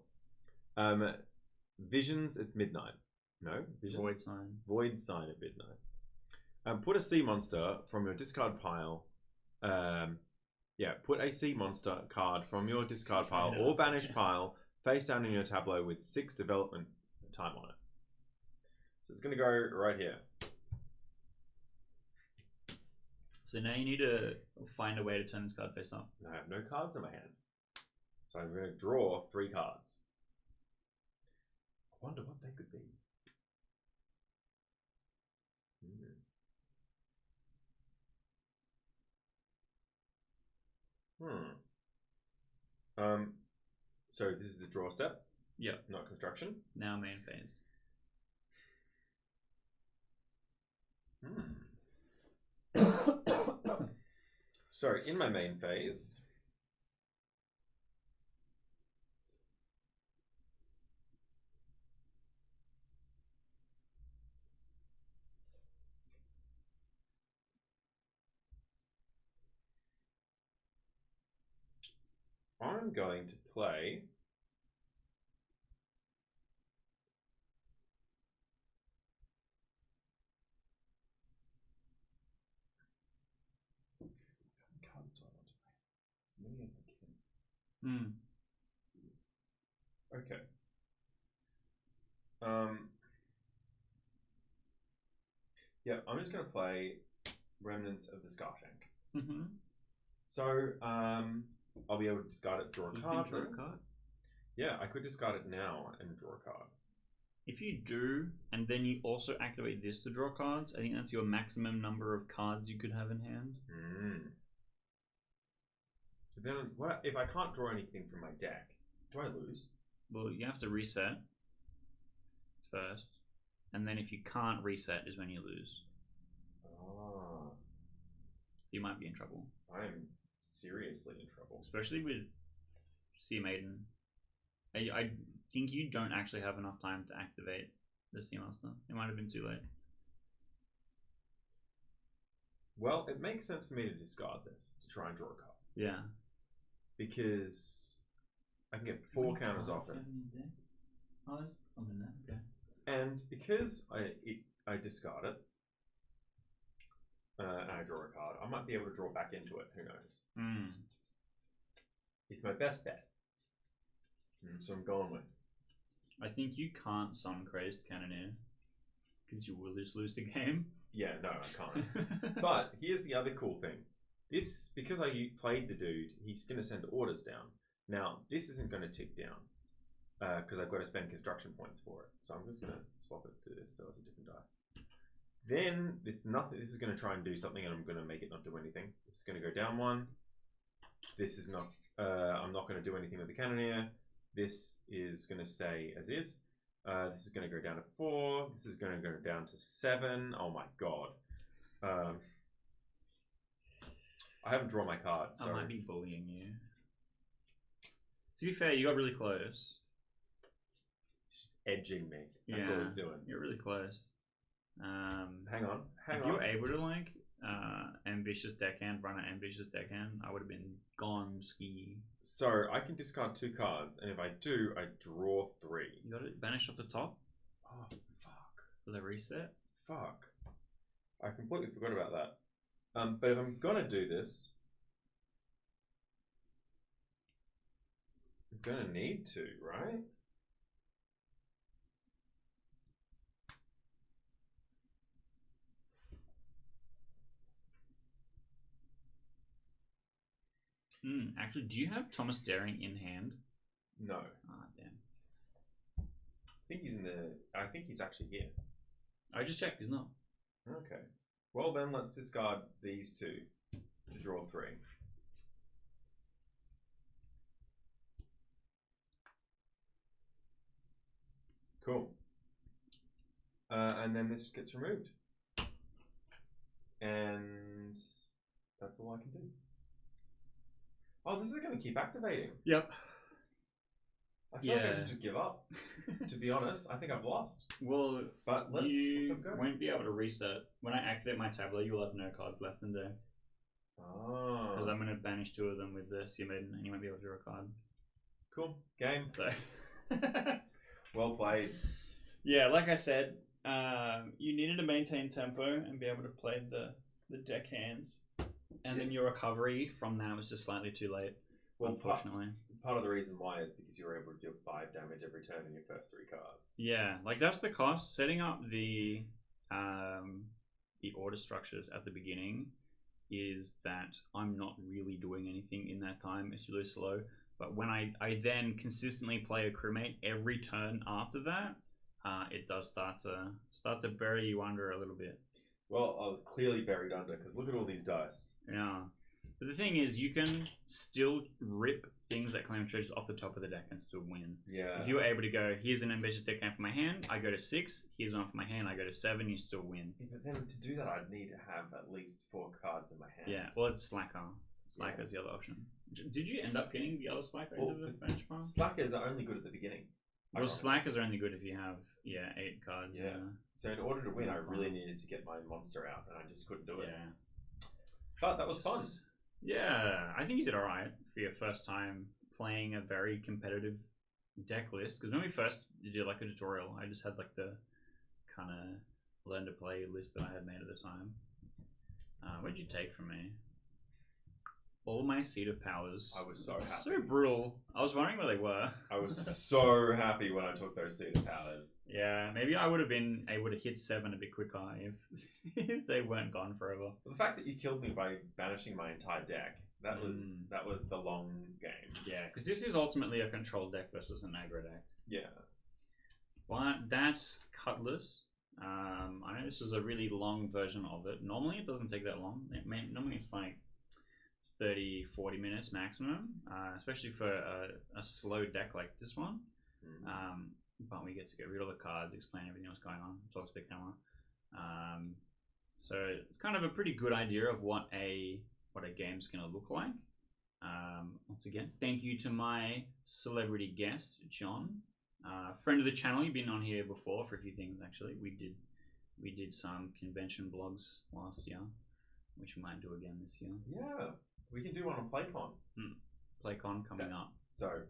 Visions at midnight. No? Vision? Void Sign. Void Sign at midnight. Put a sea monster from your discard pile. Put a sea monster card from your discard pile or banished pile face down in your tableau with 6 development time on it. So it's going to go right here. So now you need to find a way to turn this card face up. I have no cards in my hand. So I'm going to draw 3 cards. I wonder what they could be. So this is the draw step? Yep. Not construction? Now main phase. So in my main phase, I'm going to play Okay. Yeah, I'm just going to play Remnants of the Scarshank. So, I'll be able to discard it, draw a card. Draw a card. Yeah, I could discard it now and draw a card. If you do, and then you also activate this to draw cards, I think that's your maximum number of cards you could have in hand. But then, what if I can't draw anything from my deck? Do I lose? Well, you have to reset first, and then if you can't reset is when you lose. You might be in trouble. I am seriously in trouble. Especially with Sea Maiden. I think you don't actually have enough time to activate the Sea Master. It might have been too late. Well, it makes sense for me to discard this to try and draw a card. Yeah. Because I can get 4 counters off it. Oh, there's something there. Okay. And because I discard it, and I draw a card, I might be able to draw back into it. Who knows? It's my best bet. So I'm going with. I think you can't Sun Crazed Cannoneer because you will just lose the game. Yeah, no, I can't. But here's the other cool thing. This, because I played the dude, he's going to send orders down. Now, this isn't going to tick down. because I've got to spend construction points for it. So I'm just going to swap it to this so it's a different die. Then this is going to try and do something, and I'm going to make it not do anything. This is going to go down 1. This is not. I'm not going to do anything with the cannoneer. This is going to stay as is. This is going to go down to 4. This is going to go down to 7. Oh my god. I haven't drawn my card. So. I might be bullying you. To be fair, you got really close. Edging me. That's all he's doing. You're really close. Hang on. If you were able to like ambitious deckhand, run an ambitious deckhand, I would have been gone ski. So I can discard 2 cards, and if I do, I draw 3. You got it banished off the top Oh fuck! for the reset. Fuck! I completely forgot about that. But if I'm gonna do this, I'm gonna need to, right? Actually, do you have Thomas Daring in hand? No. Ah, damn. I think he's in the. I think he's actually here. I just checked. He's not. Okay. Well then, let's discard these 2 to draw 3. Cool. And then this gets removed. And that's all I can do. Oh, this is going to keep activating. Yep. I feel like I should just give up. To be honest, I think I've lost. Well, but let's go. Won't be able to reset. When I activate my tableau, you'll have no cards left in there. Oh. Because I'm going to banish 2 of them with the Sea Maiden, and you won't be able to draw a card. Cool. Game. So. Well played. Yeah, like I said, you needed to maintain tempo and be able to play the deck hands. And then your recovery from that was just slightly too late, well, unfortunately. Part of the reason why is because you were able to deal 5 damage every turn in your first 3 cards. Yeah, like that's the cost. Setting up the order structures at the beginning is that I'm not really doing anything in that time. It's really slow. But when I then consistently play a crewmate every turn after that, it does start to bury you under a little bit. Well, I was clearly buried under because look at all these dice. Yeah. But the thing is, you can still rip things that claim treasures off the top of the deck and still win. Yeah. If you were able to go, here's an ambitious deckhand for my hand, I go to 6, here's one for my hand, I go to 7, you still win. Yeah, but then to do that, I'd need to have at least 4 cards in my hand. Yeah, well, it's Slacker. Slacker's the other option. Did you end up getting the other Slacker into the bench pile? Slackers are only good at the beginning. Well, Slackers are only good if you have, 8 cards. Yeah. So in order to win, I really needed to get my monster out, and I just couldn't do it. Yeah. But that was fun. Yeah, I think you did alright for your first time playing a very competitive deck list. Because when we first did like a tutorial, I just had like the kind of learn to play list that I had made at the time. What did you take from me? All my Seed of Powers. I was so happy. So brutal. I was wondering where they were. I was so happy when I took those Seed of Powers. Yeah, maybe I would have been able to hit 7 a bit quicker if they weren't gone forever. The fact that you killed me by banishing my entire deck, that was the long game. Yeah, because this is ultimately a control deck versus an aggro deck. Yeah. But that's Cutlass. I know this is a really long version of it. Normally it doesn't take that long. Normally it's like 30-40 minutes maximum, especially for a slow deck like this one. But we get to get rid of the cards, explain everything that's going on, talk to the camera. So it's kind of a pretty good idea of what a game's gonna look like. Once again, thank you to my celebrity guest, John, friend of the channel. You've been on here before for a few things actually. We did some convention blogs last year, which we might do again this year. Yeah. We can do one on PlayCon. PlayCon coming up. So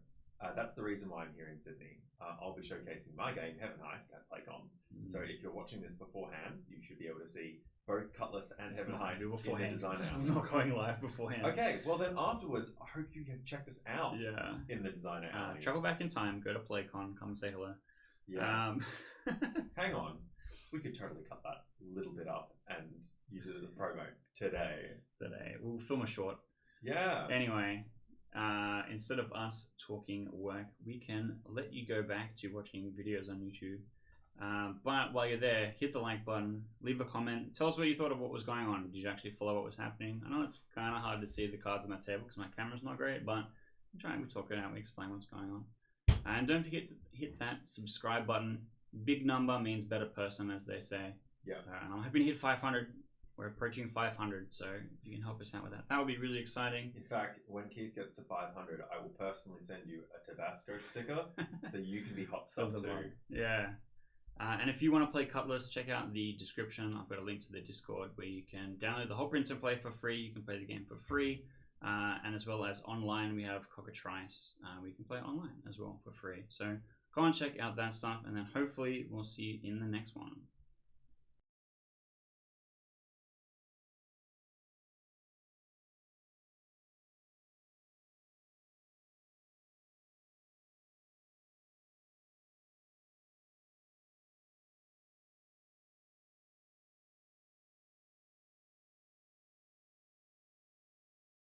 that's the reason why I'm here in Sydney. I'll be showcasing my game, Heaven Heist, at PlayCon. So if you're watching this beforehand, you should be able to see both Cutlass and Heaven Heist in the design It's out. not going live beforehand. Okay, well then afterwards, I hope you have checked us out in the designer alley. Travel back in time, go to PlayCon, come say hello. Yeah. Hang on. We could totally cut that little bit up and use it as a promo today. We'll film a short. Yeah. Anyway, instead of us talking work, we can let you go back to watching videos on YouTube. But while you're there, hit the like button, leave a comment, tell us what you thought of what was going on. Did you actually follow what was happening? I know it's kind of hard to see the cards on that table because my camera's not great, but I'm trying, we talk it out, we explain what's going on. And don't forget to hit that subscribe button. Big number means better person, as they say. Yeah. So, and I'm hoping to hit 500. We're approaching 500, so if you can help us out with that, that would be really exciting. In fact, when Keith gets to 500, I will personally send you a Tabasco sticker so you can be hot stuff too. Yeah. And if you want to play Cutlass, check out the description. I've got a link to the Discord where you can download the whole print and play for free. You can play the game for free. And as well as online, we have Cockatrice. We can play online as well for free. So go and check out that stuff, and then hopefully we'll see you in the next one.